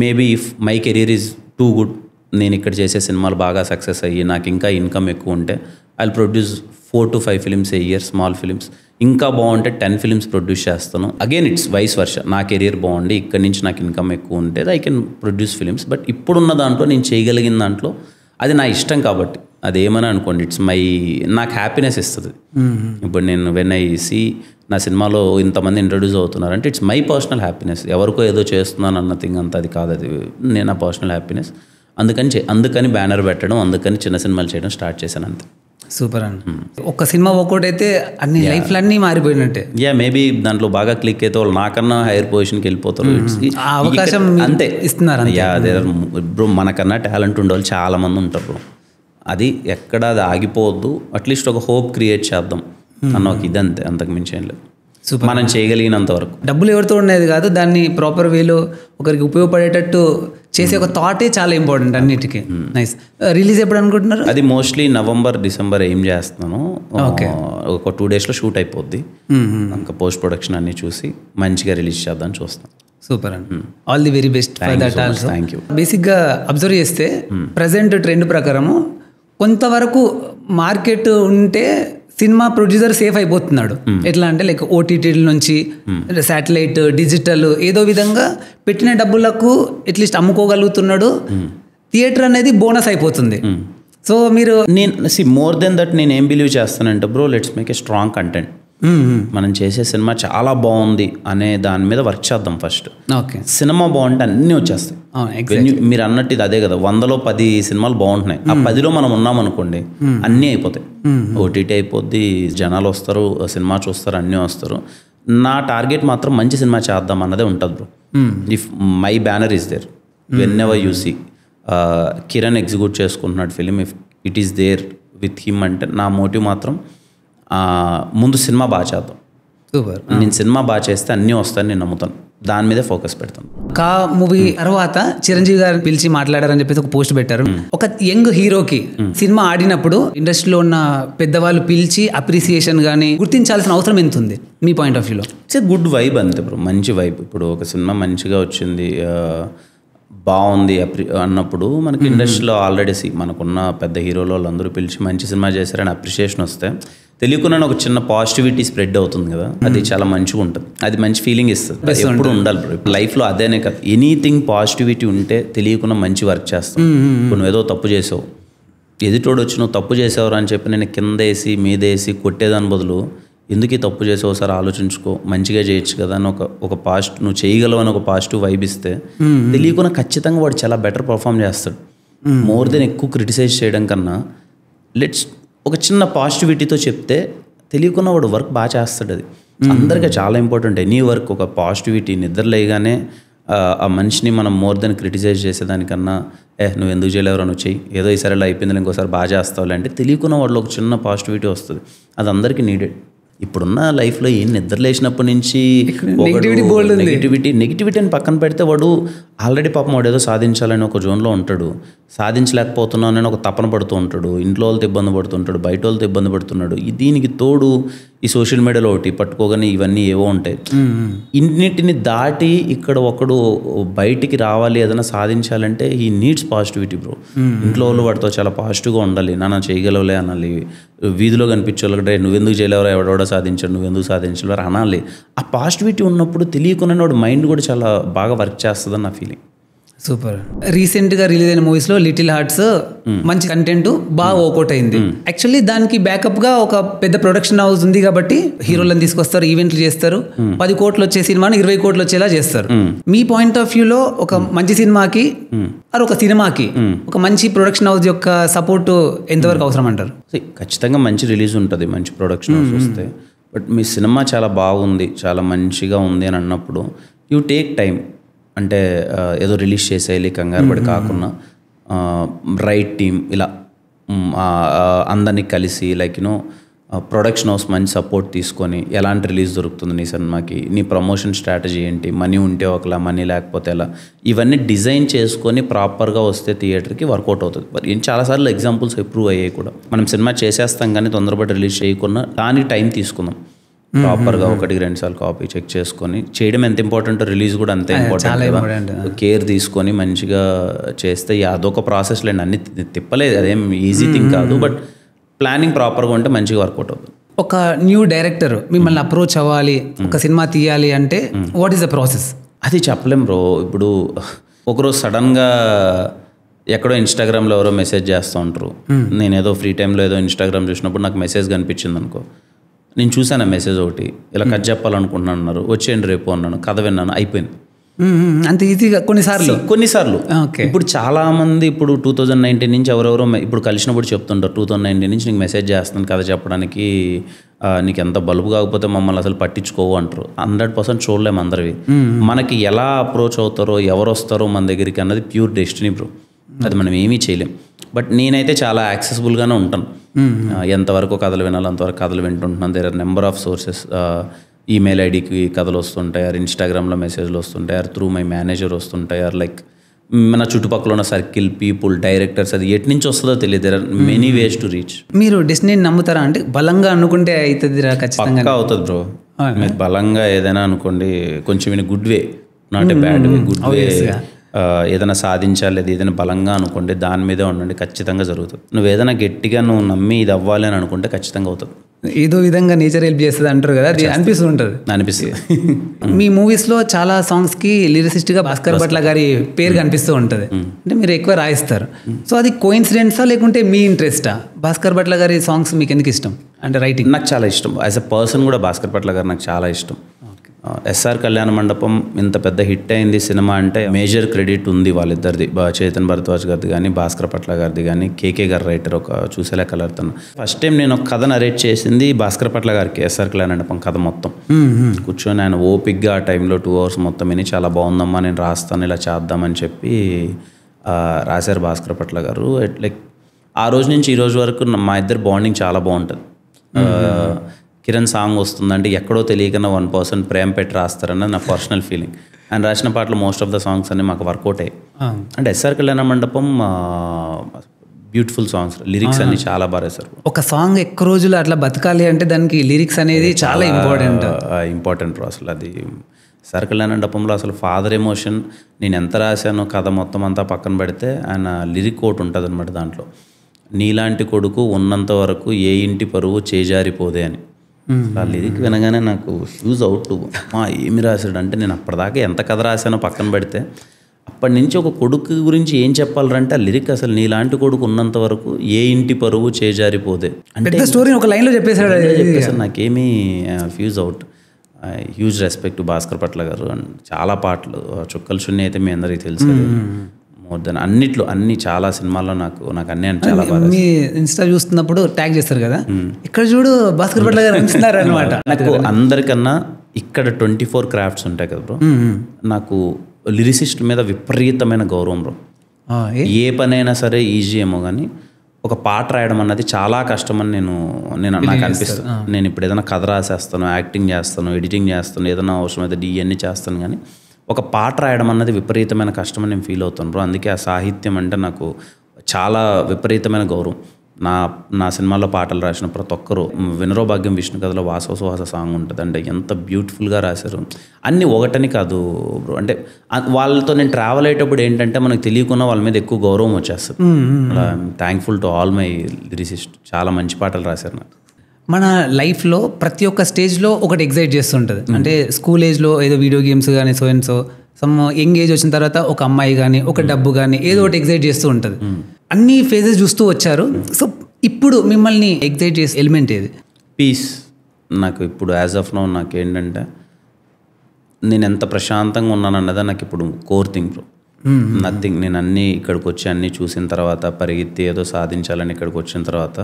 maybe if my career is too good, నేను ఇక్కడ చేసే సినిమాలు బాగా సక్సెస్ అయ్యి నాకు ఇంకా ఇన్కమ్ ఎక్కువ ఉంటే I produce 4 to 5 films A year, small films. ఇంకా బాగుంటే 10 ఫిలిమ్స్ ప్రొడ్యూస్ చేస్తాను. అగైన్ ఇట్స్ వైస్ వర్ష. నా కెరీర్ బాగుండి ఇక్కడ నుంచి నాకు ఇన్కమ్ ఎక్కువ ఉంటే I can produce films. But ఇప్పుడున్న దాంట్లో నేను చేయగలిగిన దాంట్లో అది నా ఇష్టం కాబట్టి అది ఏమని అనుకోండి, ఇట్స్ నాకు హ్యాపీనెస్ ఇస్తుంది. ఇప్పుడు నేను వెన్ ఐ సీ నా సినిమాలో ఇంతమంది ఇంట్రొడ్యూస్ అవుతున్నారంటే ఇట్స్ మై పర్సనల్ హ్యాపీనెస్. ఎవరికో ఏదో చేస్తున్నాను అన్న థింగ్ అంత అది కాదు, అది నేను నా పర్సనల్ హ్యాపీనెస్. అందుకని బ్యానర్ పెట్టడం, అందుకని చిన్న సినిమాలు చేయడం స్టార్ట్ చేశాను అంతే. సూపర్ అండి. ఒక్క సినిమా ఒక్కోటి అయితే అన్ని లైఫ్లన్నీ మారిపోయినట్టే. మేబీ దాంట్లో బాగా క్లిక్ అయితే వాళ్ళు నాకన్నా హైయర్ పొజిషన్కి వెళ్ళిపోతారు. అవకాశం అంతే ఇస్తున్నారు. బ్రో మనకన్నా టాలెంట్ ఉండే వాళ్ళు చాలా మంది ఉంటారు బ్రో. అది ఎక్కడ అది ఆగిపోవద్దు, అట్లీస్ట్ ఒక హోప్ క్రియేట్ చేద్దాం అన్న ఒక ఇది అంతే, అంతకు మించి ఏం లేదు. మనం చేయగలిగినంత వరకు. డబ్బులు ఎవరితో ఉండేది కాదు, దాన్ని ప్రాపర్ వేలో ఒకరికి ఉపయోగపడేటట్టు చేసే ఒక థాటే చాలా ఇంపార్టెంట్ అన్నిటికీ. నైస్. రిలీజ్ ఎప్పుడు అనుకుంటున్నారు? అది మోస్ట్లీ నవంబర్, డిసెంబర్ ఏం చేస్తున్నాను. ఒక 2 daysలో షూట్ అయిపోద్ది. ఇంకా పోస్ట్ ప్రొడక్షన్ అన్ని చూసి మంచిగా రిలీజ్ చేద్దాం చూస్తాం. సూపర్ అండి. All the very best for that also. Thank you. బేసిక్గా అబ్జర్వ్ చేస్తే ప్రజెంట్ ట్రెండ్ ప్రకారము కొంతవరకు మార్కెట్ ఉంటే సినిమా ప్రొడ్యూసర్ సేఫ్ అయిపోతున్నాడు. ఎట్లా అంటే లైక్ ఓటీటీల నుంచి శాటిలైట్, డిజిటల్, ఏదో విధంగా పెట్టిన డబ్బులకు అట్లీస్ట్ అమ్ముకోగలుగుతున్నాడు. థియేటర్ అనేది బోనస్ అయిపోతుంది. సో మీరు మోర్ దెన్ దట్ నేను ఏం బిలీవ్ చేస్తానంటే bro, let's make a strong content. మనం చేసే సినిమా చాలా బాగుంది అనే దాని మీద వర్క్ చేద్దాం ఫస్ట్. ఓకే, సినిమా బాగుంటే అన్నీ వచ్చేస్తాయి. మీరు అన్నట్టు ఇది అదే కదా, 100లో 10 సినిమాలు బాగుంటున్నాయి, ఆ 10లో మనం ఉన్నాం అనుకోండి అన్నీ అయిపోతాయి. ఓటీటీ అయిపోద్ది, జనాలు వస్తారు, సినిమా చూస్తారు, అన్నీ వస్తారు. నా టార్గెట్ మాత్రం మంచి సినిమా చేద్దాం అన్నదే ఉంటుంది bro. If my banner is there, whenever you see Kiran execute చేసుకుంటున్నాడు film, if it is there with him అంటే నా మోటివ్ మాత్రం ముందు సినిమా బాగా చేద్దాం. సూపర్. నేను సినిమా బాగా చేస్తే అన్నీ వస్తాయని నేను నమ్ముతాను. దాని మీదే ఫోకస్ పెడతాను. కా మూవీ తర్వాత చిరంజీవి గారు పిలిచి మాట్లాడారని చెప్పేసి ఒక పోస్ట్ పెట్టారు. ఒక యంగ్ హీరోకి సినిమా ఆడినప్పుడు ఇండస్ట్రీలో ఉన్న పెద్దవాళ్ళు పిలిచి అప్రిసియేషన్ కానీ గుర్తించాల్సిన అవసరం ఎంత ఉంది మీ పాయింట్ ఆఫ్ వ్యూలో? ఇట్స్ గుడ్ వైబ్ అంతే బ్రో, మంచి వైబ్. ఇప్పుడు ఒక సినిమా మంచిగా వచ్చింది, బాగుంది అన్నప్పుడు మనకి ఇండస్ట్రీలో ఆల్రెడీ మనకున్న పెద్ద హీరోలు వాళ్ళందరూ పిలిచి మంచి సినిమా చేశారని అప్రిషియేషన్ వస్తే తెలియకుండా ఒక చిన్న పాజిటివిటీ స్ప్రెడ్ అవుతుంది కదా, అది చాలా మంచిగా ఉంటుంది. అది మంచి ఫీలింగ్ ఇస్తుంది, ఎప్పుడు ఉండాలి బ్రో లైఫ్లో. అదేనే కాదు, ఎనీథింగ్ పాజిటివిటీ ఉంటే తెలియకుండా మంచి వర్క్ చేస్తాం. ఇప్పుడు నువ్వు ఏదో తప్పు చేసావు, ఎదుటోడు వచ్చి నువ్వు తప్పు చేసావు అని చెప్పి నేను కింద వేసి మీదేసి కొట్టేదాని బదులు ఎందుకు ఈ తప్పు చేసావు సార్ ఆలోచించుకో, మంచిగా చేయొచ్చు కదా అని ఒక పాజిటివ్, నువ్వు చేయగలవు అని ఒక పాజిటివ్ వైబ్ ఇస్తే తెలియకుండా ఖచ్చితంగా వాడు చాలా బెటర్ పర్ఫామ్ చేస్తాడు. మోర్ దెన్ ఎక్కువ క్రిటిసైజ్ చేయడం కన్నా ఒక చిన్న పాజిటివిటీతో చెప్తే తెలియకుండా వాడు వర్క్ బాగా చేస్తాడు. అది అందరికీ చాలా ఇంపార్టెంట్. ఎనీ వర్క్ ఒక పాజిటివిటీ, నిద్రలేగానే ఆ మనిషిని మనం మోర్ దెన్ క్రిటిసైజ్ చేసేదానికన్నా నువ్వు ఎందుకు చేయలేవరా, నువ్వు చెయ్యి, ఏదో ఈ సరేలా అయిపోయింది ఇంకోసారి బాగా చేస్తావు అంటే తెలియకుండా వాడిలో ఒక చిన్న పాజిటివిటీ వస్తుంది. అది అందరికీ నీడెడ్. ఇప్పుడున్న లైఫ్లో ఏం నిద్రలేసినప్పటి నుంచి నెగిటివిటీ అని పక్కన పెడితే వాడు ఆల్రెడీ పాపం వాడు ఏదో సాధించాలని ఒక జోన్లో ఉంటాడు, సాధించలేకపోతున్నాను అని ఒక తపన పడుతూ ఉంటాడు, ఇంట్లో వాళ్ళతో ఇబ్బంది పడుతుంటాడు, బయట వాళ్ళతో ఇబ్బంది పడుతున్నాడు. దీనికి తోడు ఈ సోషల్ మీడియాలో ఒకటి పట్టుకోగానే ఇవన్నీ ఏవో ఉంటాయి. ఇన్నిటిని దాటి ఇక్కడ ఒకడు బయటికి రావాలి, ఏదైనా సాధించాలంటే ఈ నీడ్స్ పాజిటివిటీ బ్రో. ఇంట్లో వాళ్ళు వాడితో చాలా పాజిటివ్గా ఉండాలి, నాన్న చేయగలవులే అనాలి, వీధిలో కనిపించే నువ్వెందుకు చేయలేవరా, ఎవడెవడో సాధించాడు నువ్వెందుకు సాధించలేవరా అనాలి. ఆ పాజిటివిటీ ఉన్నప్పుడు తెలియకుండా వాడు మైండ్ కూడా చాలా బాగా వర్క్ చేస్తుందని నా ఫీలింగ్. సూపర్. రీసెంట్గా రిలీజ్ అయిన మూవీస్లో లిటిల్ హార్ట్స్ మంచి కంటెంట్ బాగా వర్కౌట్ అయింది. యాక్చువల్లీ దానికి బ్యాకప్గా ఒక పెద్ద ప్రొడక్షన్ హౌస్ ఉంది కాబట్టి హీరోలను తీసుకొస్తారు, ఈవెంట్లు చేస్తారు, 10 కోట్లు వచ్చే సినిమాని 20 కోట్లు వచ్చేలా చేస్తారు. మీ పాయింట్ ఆఫ్ వ్యూలో ఒక మంచి సినిమాకి ఒక సినిమాకి ఒక మంచి ప్రొడక్షన్ హౌస్ యొక్క సపోర్ట్ ఎంతవరకు అవసరం అంటారు? ఖచ్చితంగా మంచి రిలీజ్ ఉంటుంది, మంచి ప్రొడక్షన్ హౌస్ వస్తే. బట్ మీ సినిమా చాలా బాగుంది, చాలా మంచిగా ఉంది అని అన్నప్పుడు యూ టేక్ టైం. అంటే ఏదో రిలీజ్ చేసేయాలి కంగారు పడి కాకుండా రైట్ టీమ్ ఇలా అందరినీ కలిసి ప్రొడక్షన్ హౌస్ మంచి సపోర్ట్ తీసుకొని ఎలాంటి రిలీజ్ దొరుకుతుంది నీ సినిమాకి, నీ ప్రమోషన్ స్ట్రాటజీ ఏంటి, మనీ ఉంటే ఒకలా, మనీ లేకపోతే ఎలా, ఇవన్నీ డిజైన్ చేసుకొని ప్రాపర్గా వస్తే థియేటర్కి వర్కౌట్ అవుతుంది. చాలాసార్లు ఎగ్జాంపుల్స్ ఇంప్రూవ్ అయ్యాయి కూడా. మనం సినిమా చేసేస్తాం కానీ తొందరపడి రిలీజ్ చేయకుండా దానికి టైం తీసుకుందాం, ప్రాపర్గా 1-2 సార్లు కాపీ చెక్ చేసుకొని చేయడం ఎంత ఇంపార్టెంట్, రిలీజ్ కూడా అంతే ఇంపార్టెంట్. కేర్ తీసుకొని మంచిగా చేస్తే అదొక ప్రాసెస్ లేండి, అన్ని తిప్పలేదు, అదేం ఈజీ థింగ్ కాదు. బట్ ప్లానింగ్ ప్రాపర్గా ఉంటే మంచిగా వర్కౌట్ అవుతుంది. ఒక న్యూ డైరెక్టర్ మిమ్మల్ని అప్రోచ్ అవ్వాలి, ఒక సినిమా తీయాలి అంటే వాట్ ఈస్ ద ప్రాసెస్? అది చెప్పలేం బ్రో. ఇప్పుడు ఒకరోజు సడన్గా ఎక్కడో ఇన్స్టాగ్రామ్లో ఎవరో మెసేజ్ చేస్తూ ఉంటారు, నేను ఏదో ఫ్రీ టైంలో ఏదో ఇన్స్టాగ్రామ్ చూసినప్పుడు నాకు మెసేజ్ కనిపించింది అనుకో, నేను చూసాను మెసేజ్ ఒకటి, ఇలా కథ చెప్పాలనుకుంటున్నాను అన్నారు, వచ్చేయండి రేపు అన్నాను, కథ విన్నాను, అయిపోయింది. అంత ఈజీగా కొన్నిసార్లు ఇప్పుడు చాలా మంది ఇప్పుడు 2019 నుంచి ఎవరెవరో ఇప్పుడు కలిసినప్పుడు చెప్తుంటారు, 2019 నుంచి నీకు మెసేజ్ చేస్తున్నాను కథ చెప్పడానికి, నీకు ఎంత బలుపు కాకపోతే మమ్మల్ని అసలు పట్టించుకోవు అంటారు. 100% చూడలేము అందరివి. మనకి ఎలా అప్రోచ్ అవుతారో, ఎవరు వస్తారో మన దగ్గరికి అన్నది ప్యూర్ డెస్టినీ బ్రో, అది మనం ఏమీ చేయలేం. బట్ నేనైతే చాలా యాక్సెసిబుల్గానే ఉంటాను, ఎంతవరకు కథలు వినాలో అంతవరకు కథలు వింటుంటున్నాను. There are number of sources, email ఐడికి కథలు వస్తుంటాయి, ఆర్ ఇన్స్టాగ్రామ్లో మెసేజ్లు వస్తుంటాయి, ఆర్ త్రూ మై మేనేజర్ వస్తుంటాయి, ఆర్ మన చుట్టుపక్కల ఉన్న సర్కిల్ పీపుల్, డైరెక్టర్స్, అది ఎటు నుంచి వస్తుందో తెలియదు. There are many ways to reach. మీరు డెస్టినీని నమ్ముతారా? అంటే బలంగా అనుకుంటే అవుతుంది, ఖచ్చితంగా అవుతుంది బ్రో. మీరు బలంగా ఏదైనా అనుకోండి, కొంచెం good way, not a bad way, good way. ఏదైనా సాధించాలి, అది ఏదైనా బలంగా అనుకోండి, దాని మీదే ఉండండి, ఖచ్చితంగా జరుగుతుంది. నువ్వు ఏదైనా గట్టిగా నువ్వు నమ్మి ఇది అవ్వాలి అని అనుకుంటే ఖచ్చితంగా అవుతుంది. ఏదో విధంగా నేచర్ హెల్ప్ చేస్తుంది అంటారు కదా, అది అనిపిస్తుంది. మీ మూవీస్లో చాలా సాంగ్స్కి లిరిసిస్ట్గా భాస్కర్ భట్ల గారి పేరు కనిపిస్తూ ఉంటుంది, అంటే మీరు ఎక్కువ రాయిస్తారు. సో అది కోఇన్సిడెన్సా లేకుంటే మీ ఇంట్రెస్టా? భాస్కర్ భట్ల గారి సాంగ్స్ మీకు ఎందుకు ఇష్టం? అంటే రైటింగ్ నాకు చాలా ఇష్టం, యాజ్ ఎ పర్సన్ కూడా భాస్కర్ భట్ల గారు నాకు చాలా ఇష్టం. ఎస్ఆర్ కళ్యాణ మండపం ఇంత పెద్ద హిట్ అయింది సినిమా అంటే మేజర్ క్రెడిట్ ఉంది వాళ్ళిద్దరిది, చేతన్ భరద్వాజ్ గారిది కానీ భాస్కర్ భట్ల గారిది కానీ. కేకే గారు రైటర్, ఒక చూసేలా కలర్తను. ఫస్ట్ టైం నేను ఒక కథ నరేట్ చేసింది భాస్కర్ భట్ల గారికి, ఎస్ఆర్ కళ్యాణ మండపం కథ మొత్తం కూర్చొని ఆయన ఓపిక్గా ఆ టైంలో 2 hours మొత్తం విని చాలా బాగుందమ్మా నేను రాస్తాను ఇలా చేద్దామని చెప్పి రాశారు భాస్కర్ భట్ల గారు. ఆ రోజు నుంచి ఈ రోజు వరకు మా ఇద్దరు బాండింగ్ చాలా బాగుంటుంది. కిరణ్ సాంగ్ వస్తుందంటే ఎక్కడో తెలియకన్నా 1% ప్రేమ పెట్టి రాస్తారన్నది నా పర్సనల్ ఫీలింగ్. ఆయన రాసిన పాటలు మోస్ట్ ఆఫ్ ద సాంగ్స్ అన్ని మాకు వర్కౌట్ అయ్యాయి. అంటే ఎస్ఆర్ కళ్యాణ మండపం బ్యూటిఫుల్ సాంగ్స్, లిరిక్స్ అన్ని చాలా బాగా రాశారు. ఒక సాంగ్ ఎక్కువ రోజులు అట్లా బతకాలి అంటే దానికి లిరిక్స్ అనేది చాలా ఇంపార్టెంట్ అసలు. అది ఎస్ఆర్ కళ్యాణ మండపంలో అసలు ఫాదర్ ఎమోషన్ నేను ఎంత రాశానో కథ మొత్తం అంతా పక్కన పెడితే ఆయన లిరిక్ ఒకటి ఉంటుంది అనమాట దాంట్లో, నీలాంటి కొడుకు ఉన్నంత వరకు ఏ ఇంటి పరువు చేజారిపోదే అని. ఆ లిరిక్ వినగానే నాకు హ్యూజ్ అవుట్ ఏమి రాశాడు అంటే, నేను అప్పటిదాకా ఎంత కథ రాశానో పక్కన పెడితే అప్పటి నుంచి ఒక కొడుకు గురించి ఏం చెప్పాలంటే ఆ లిరిక్ అసలు నీలాంటి కొడుకు ఉన్నంత వరకు ఏ ఇంటి పరువు చేజారిపోదే అంటే స్టోరీ ఒక లైన్లో చెప్పేశాడు. నాకేమీ fuse out. Huge respect Bhaskar పట్ల గారు. అండ్ చాలా పాటలు, చుక్కల శూన్య అయితే మీ అందరికీ తెలుసు, మోర్ దెన్ అన్నిట్లో అన్ని చాలా సినిమాల్లో నాకు అన్నీ అంటే చాలా బాగా. మీ ఇన్స్టా చూస్తున్నప్పుడు ట్యాగ్ చేస్తారు కదా, ఇక్కడ చూడు భాస్కర్ పట్ల గారు అనిపిస్తున్నారు అనమాట. నాకు అందరికన్నా ఇక్కడ 24 క్రాఫ్ట్స్ ఉంటాయి కదా బ్రో, నాకు లిరిసిస్ట్ మీద విపరీతమైన గౌరవం బ్రో. ఏ పనైనా సరే ఈజీ ఏమో కానీ ఒక పాట రాయడం అన్నది చాలా కష్టం అని నాకు అనిపిస్తుంది. నేను ఇప్పుడు ఏదైనా కథ రాసేస్తాను, యాక్టింగ్ చేస్తాను, ఎడిటింగ్ చేస్తాను, ఏదైనా అవసరమైతే ఇవన్నీ చేస్తాను, కానీ ఒక పాట రాయడం అన్నది విపరీతమైన కష్టం అని నేను ఫీల్ అవుతాను బ్రో. అందుకే ఆ సాహిత్యం అంటే నాకు చాలా విపరీతమైన గౌరవం. నా సినిమాలో పాటలు రాసిన ప్రతి ఒక్కరు, వినరో భాగ్యం విష్ణు కథలో వాసోసువాస సాంగ్ ఉంటుంది, అంటే ఎంత బ్యూటిఫుల్గా రాశారు. అన్నీ ఒకటని కాదు బ్రో, అంటే వాళ్ళతో నేను ట్రావెల్ అయ్యేటప్పుడు ఏంటంటే మనకు తెలియకుండా వాళ్ళ మీద ఎక్కువ గౌరవం వచ్చేస్తుంది. అలా thankful to all my lyricist. చాలా మంచి పాటలు రాశారు నాకు. మన లైఫ్లో ప్రతి ఒక్క స్టేజ్లో ఒకటి ఎగ్జైట్ చేస్తుంటుంది. అంటే స్కూల్ ఏజ్లో ఏదో వీడియో గేమ్స్ కానీ సో సమ్ యంగ్ ఏజ్ వచ్చిన తర్వాత ఒక అమ్మాయి కానీ ఒక డబ్బు కానీ ఏదో ఒకటి ఎగ్జైట్ చేస్తూ ఉంటుంది. అన్ని ఫేజెస్ చూస్తూ వచ్చారు. సో ఇప్పుడు మిమ్మల్ని ఎగ్జైట్ చేసే ఎలిమెంట్ ఏది? పీస్. నాకు ఇప్పుడు యాజ్ ఆఫ్ నౌ నాకు ఏంటంటే నేను ఎంత ప్రశాంతంగా ఉన్నానన్నదే నాకు ఇప్పుడు కోర్ థింగ్ బ్రో. నథింగ్. నేను అన్నీ ఇక్కడికి వచ్చి అన్నీ చూసిన తర్వాత పరిగెత్తి ఏదో సాధించాలని ఇక్కడికి వచ్చిన తర్వాత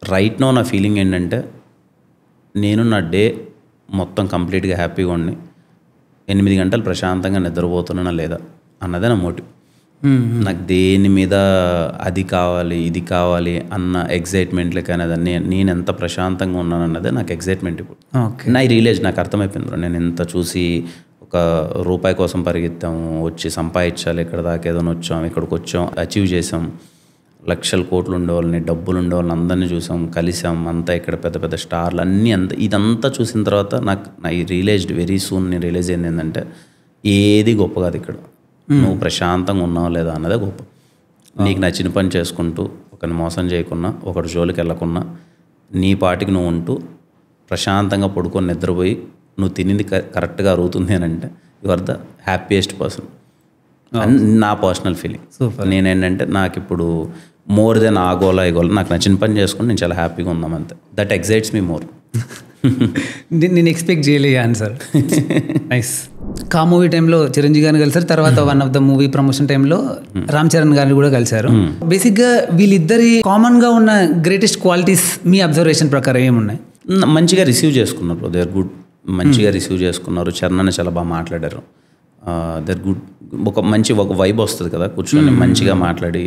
రైట్ నో నా ఫీలింగ్ ఏంటంటే నేను నా డే మొత్తం కంప్లీట్గా హ్యాపీగా ఉండి 8 గంటలు ప్రశాంతంగా నిద్రపోతున్నానా లేదా అన్నదే నా మోటివ్. నాకు దేని మీద అది కావాలి ఇది కావాలి అన్న ఎగ్జైట్మెంట్లే కానీ అదన్నీ నేను ఎంత ప్రశాంతంగా ఉన్నాను అన్నదే నాకు ఎగ్జైట్మెంట్ ఇప్పుడు. నా రియలైజ్ నాకు అర్థమైపోయింది బ్రో. నేను ఎంత చూసి ఒక రూపాయి కోసం పరిగెత్తాము, వచ్చి సంపాదించాలి, ఇక్కడ దాకా ఏదైనా వచ్చాం, ఇక్కడికి వచ్చాం, అచీవ్ చేసాం, లక్షల కోట్లు ఉండేవాళ్ళని, డబ్బులు ఉండేవాళ్ళని అందరినీ చూసాం, కలిసాం, అంతా ఇక్కడ పెద్ద పెద్ద స్టార్లు అన్నీ ఇదంతా చూసిన తర్వాత నా రియలైజ్డ్ వెరీ సూన్ నేను రియలైజ్ అయింది ఏంటంటే ఏది గొప్ప కాదు ఇక్కడ, నువ్వు ప్రశాంతంగా ఉన్నావు లేదా అన్నదే గొప్ప. నీకు నచ్చిన పని చేసుకుంటూ ఒకరిని మోసం చేయకుండా ఒకటి జోలికి వెళ్ళకుండా నీ పాటికి నువ్వు ఉంటూ ప్రశాంతంగా పడుకొని నిద్రపోయి నువ్వు తినింది కరెక్ట్గా అరుగుతుంది అని అంటే you are the happiest person. నా పర్సనల్ ఫీలింగ్. నేనేంటంటే నాకు ఇప్పుడు మోర్ దెన్ ఆ గోల ఈ గోల నాకు నచ్చిన పని చేసుకుని నేను చాలా హ్యాపీగా ఉన్నాం అంతే. That excites me more. నేను ఎక్స్పెక్ట్ చేయలేదు ఆన్సర్. నైస్. కా మూవీ టైంలో చిరంజీవి గారిని కలిసారు, తర్వాత one of the movie promotion టైంలో రామ్ చరణ్ గారిని కూడా కలిసారు. బేసిక్గా వీళ్ళిద్దరి కామన్గా ఉన్న గ్రేటెస్ట్ క్వాలిటీస్ మీ అబ్జర్వేషన్ ప్రకారం ఏమున్నాయి? మంచిగా రిసీవ్ చేసుకున్నారు, దే ఆర్ గుడ్. మంచిగా రిసీవ్ చేసుకున్నారు. చరణ్ అని చాలా బాగా మాట్లాడారు. There good. ఒక వైబ్ వస్తుంది కదా కూర్చొని మంచిగా మాట్లాడి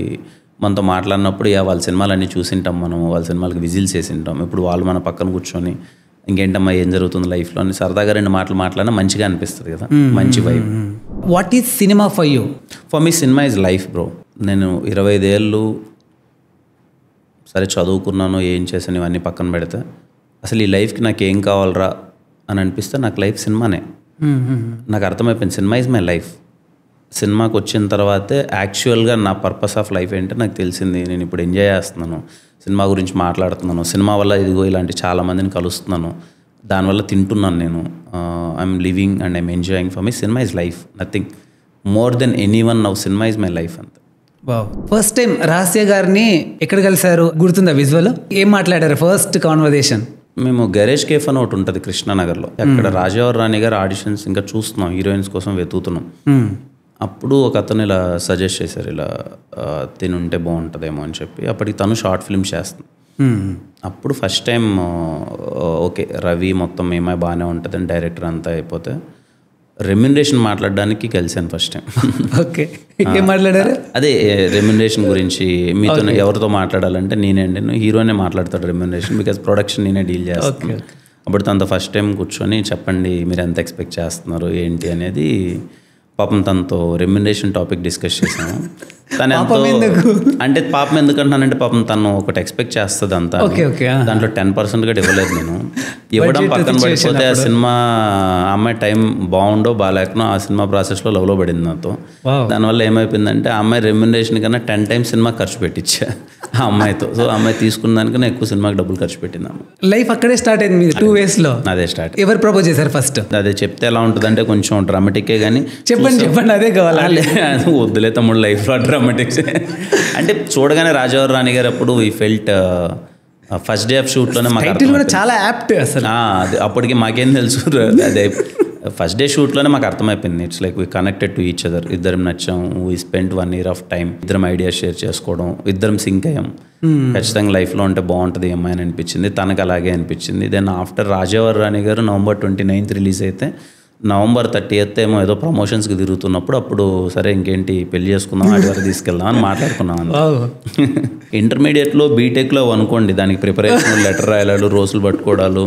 మనతో మాట్లాడినప్పుడు వాళ్ళ సినిమాలన్నీ చూసింటాం, మనం వాళ్ళ సినిమాలకి విజిల్స్ చేసింటాం. ఇప్పుడు వాళ్ళు మన పక్కన కూర్చొని ఇంకేంటమ్మా ఏం జరుగుతుంది లైఫ్లో అని సరదాగా 2 మాటలు మాట్లాడినా మంచిగా అనిపిస్తుంది కదా, మంచి vibe. What is cinema for you? For me cinema is life bro. నేను 25 ఏళ్ళు సరే చదువుకున్నాను, ఏం చేశాను ఇవన్నీ పక్కన పెడితే అసలు ఈ లైఫ్కి నాకు ఏం కావాలరా అని అనిపిస్తే నాకు లైఫ్ సినిమానే. నాకు అర్థమైపోయింది సినిమా ఈజ్ మై లైఫ్. సినిమాకి వచ్చిన తర్వాతే యాక్చువల్గా నా పర్పస్ ఆఫ్ లైఫ్ ఏంటో నాకు తెలిసింది. నేను ఇప్పుడు ఎంజాయ్ చేస్తున్నాను, సినిమా గురించి మాట్లాడుతున్నాను, సినిమా వల్ల ఇదిగో ఇలాంటి చాలామందిని కలుస్తున్నాను, దానివల్ల తింటున్నాను నేను. I'm living and I'm enjoying. For me cinema is life, nothing more than any one. Now cinema is my life అంతే. ఫస్ట్ టైం రహస్య గారిని ఎక్కడ కలిసారు గుర్తుందా? విజువల్ ఏం మాట్లాడారు ఫస్ట్ కాన్వర్జేషన్? మేము గణేష్ కేఫ్ అని ఒకటి ఉంటుంది కృష్ణానగర్లో, అక్కడ రాజావర్ రాణి గారు ఆడిషన్స్ ఇంకా చూస్తున్నాం, హీరోయిన్స్ కోసం వెతుకుతున్నాం. అప్పుడు ఒక అతను ఇలా సజెస్ట్ చేశారు, ఇలా తినుంటే బాగుంటుందేమో అని చెప్పి. అప్పటికి తను షార్ట్ ఫిల్మ్ చేస్తుంది. అప్పుడు ఫస్ట్ టైం ఓకే రవి మొత్తం ఏమై బాగానే ఉంటుందని డైరెక్టర్ అంతా అయిపోతే రెమ్యునరేషన్ మాట్లాడడానికి కలిసాను ఫస్ట్ టైం. ఓకే, ఏం మాట్లాడారు? అదే రెమ్యునరేషన్ గురించి. మీతో ఎవరితో మాట్లాడాలంటే నేనే హీరోనే మాట్లాడతాడు రెమ్యునరేషన్, బికాజ్ ప్రొడక్షన్ నేనే డీల్ చేస్తాను. అప్పుడు తనతో ఫస్ట్ టైం కూర్చొని చెప్పండి మీరు ఎంత ఎక్స్పెక్ట్ చేస్తున్నారు ఏంటి అనేది పాపం తనతో రెమ్యునరేషన్ టాపిక్ డిస్కస్ చేసాము. తను ఎంతో అంటే పాపం ఎందుకంటున్నానంటే పాపం తను ఒకటి ఎక్స్పెక్ట్ చేస్తుంది అంతా, దాంట్లో 10% కూడా ఇవ్వలేదు నేను. ఇవ్వడం పక్కన పడిపోతే ఆ సినిమా అమ్మాయి టైం బాగుండో బాగాలేకనో ఆ సినిమా ప్రాసెస్లో లవ్లో పడింది నాతో. దానివల్ల ఏమైపోయిందంటే ఆ అమ్మాయి రెమ్యునరేషన్ కన్నా 10 times సినిమా ఖర్చు పెట్టించా ఆ అమ్మాయితో. సో అమ్మాయి తీసుకున్న దానికన్నా ఎక్కువ సినిమాకి డబ్బులు ఖర్చు పెట్టింది. లైఫ్ అక్కడే స్టార్ట్ అయింది 2 ways లో. అదే స్టార్ట్. ఎవరు ప్రపోజ్ చేశారు ఫస్ట్? అదే చెప్తే ఎలా ఉంటుందంటే కొంచెం డ్రామాటిక్కే కానీ చెప్పండి అదే కావాలి. వద్దులే తమ్ముడు లైఫ్లో డ్రామాటిక్స్ అంటే చూడగానే రాజావారి రాణి గారు అప్పుడు ఈ ఫెల్ట్ ఫస్ట్ డే ఆఫ్ షూట్లోనే మాకు చాలా యాప్ట్ అసలు. అప్పటికి మాకేం తెలుసు, అదే ఫస్ట్ డే షూట్లోనే మాకు అర్థమైపోయింది. It's like we connected to each other. ఇద్దరం నచ్చాం, we spend 1 year of time, ఇద్దరం ఐడియాస్ షేర్ చేసుకోవడం, ఇద్దరం సింక్ అయ్యాం. ఖచ్చితంగా లైఫ్లో ఉంటే బాగుంటుంది అమ్మాయి అని అనిపించింది, తనకు అలాగే అనిపించింది. దెన్ ఆఫ్టర్ రాజావారి రాణి గారు November 29th రిలీజ్ అయితే November 30th ఏమో ఏదో ప్రమోషన్స్కి తిరుగుతున్నప్పుడు అప్పుడు సరే ఇంకేంటి పెళ్లి చేసుకుందాం వాటి వరకు తీసుకెళ్దాం అని మాట్లాడుకున్నాం. ఇంటర్మీడియట్లో బీటెక్లో అనుకోండి దానికి ప్రిపరేషన్, లెటర్ రాయడాలు, రోజులు పట్టుకోవడాలు,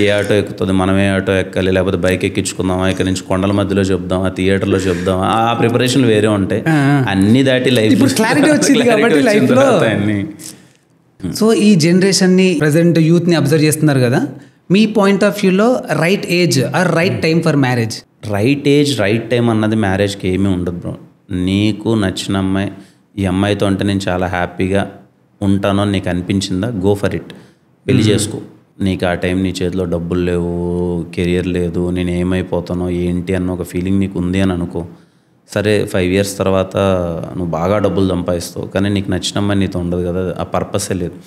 ఏ ఆటో ఎక్కుతుంది, మనం ఏ ఆటో ఎక్కాలి, లేకపోతే బైక్ ఎక్కించుకుందామా, ఇక్కడ నుంచి కొండల మధ్యలో చెప్దాం, ఆ థియేటర్లో చెప్దాం, ఆ ప్రిపరేషన్లు వేరే ఉంటాయి. అన్ని దాటి లైఫ్ క్లారిటీ వచ్చింది కాబట్టి లైఫ్లో. సో ఈ జనరేషన్ని ప్రజెంట్ యూత్ని అబ్జర్వ్ చేస్తున్నారు కదా, మీ పాయింట్ ఆఫ్ వ్యూలో right age or right time for marriage? Right age right time అన్నది మ్యారేజ్కి ఏమీ ఉండదు బ్రో. నీకు నచ్చిన అమ్మాయి, ఈ అమ్మాయితో అంటే నేను చాలా హ్యాపీగా ఉంటాను అని నీకు అనిపించిందా, గో ఫర్ ఇట్, పెళ్లి చేసుకో. నీకు ఆ టైం నీ చేతిలో డబ్బులు లేవు, కెరియర్ లేదు, నేను ఏమైపోతానో ఏంటి అన్న ఒక ఫీలింగ్ నీకు ఉంది అని అనుకో. సరే 5 years తర్వాత నువ్వు బాగా డబ్బులు సంపాదిస్తావు, కానీ నీకు నచ్చిన అమ్మాయి నీతో ఉండదు కదా, ఆ పర్పసే లేదు.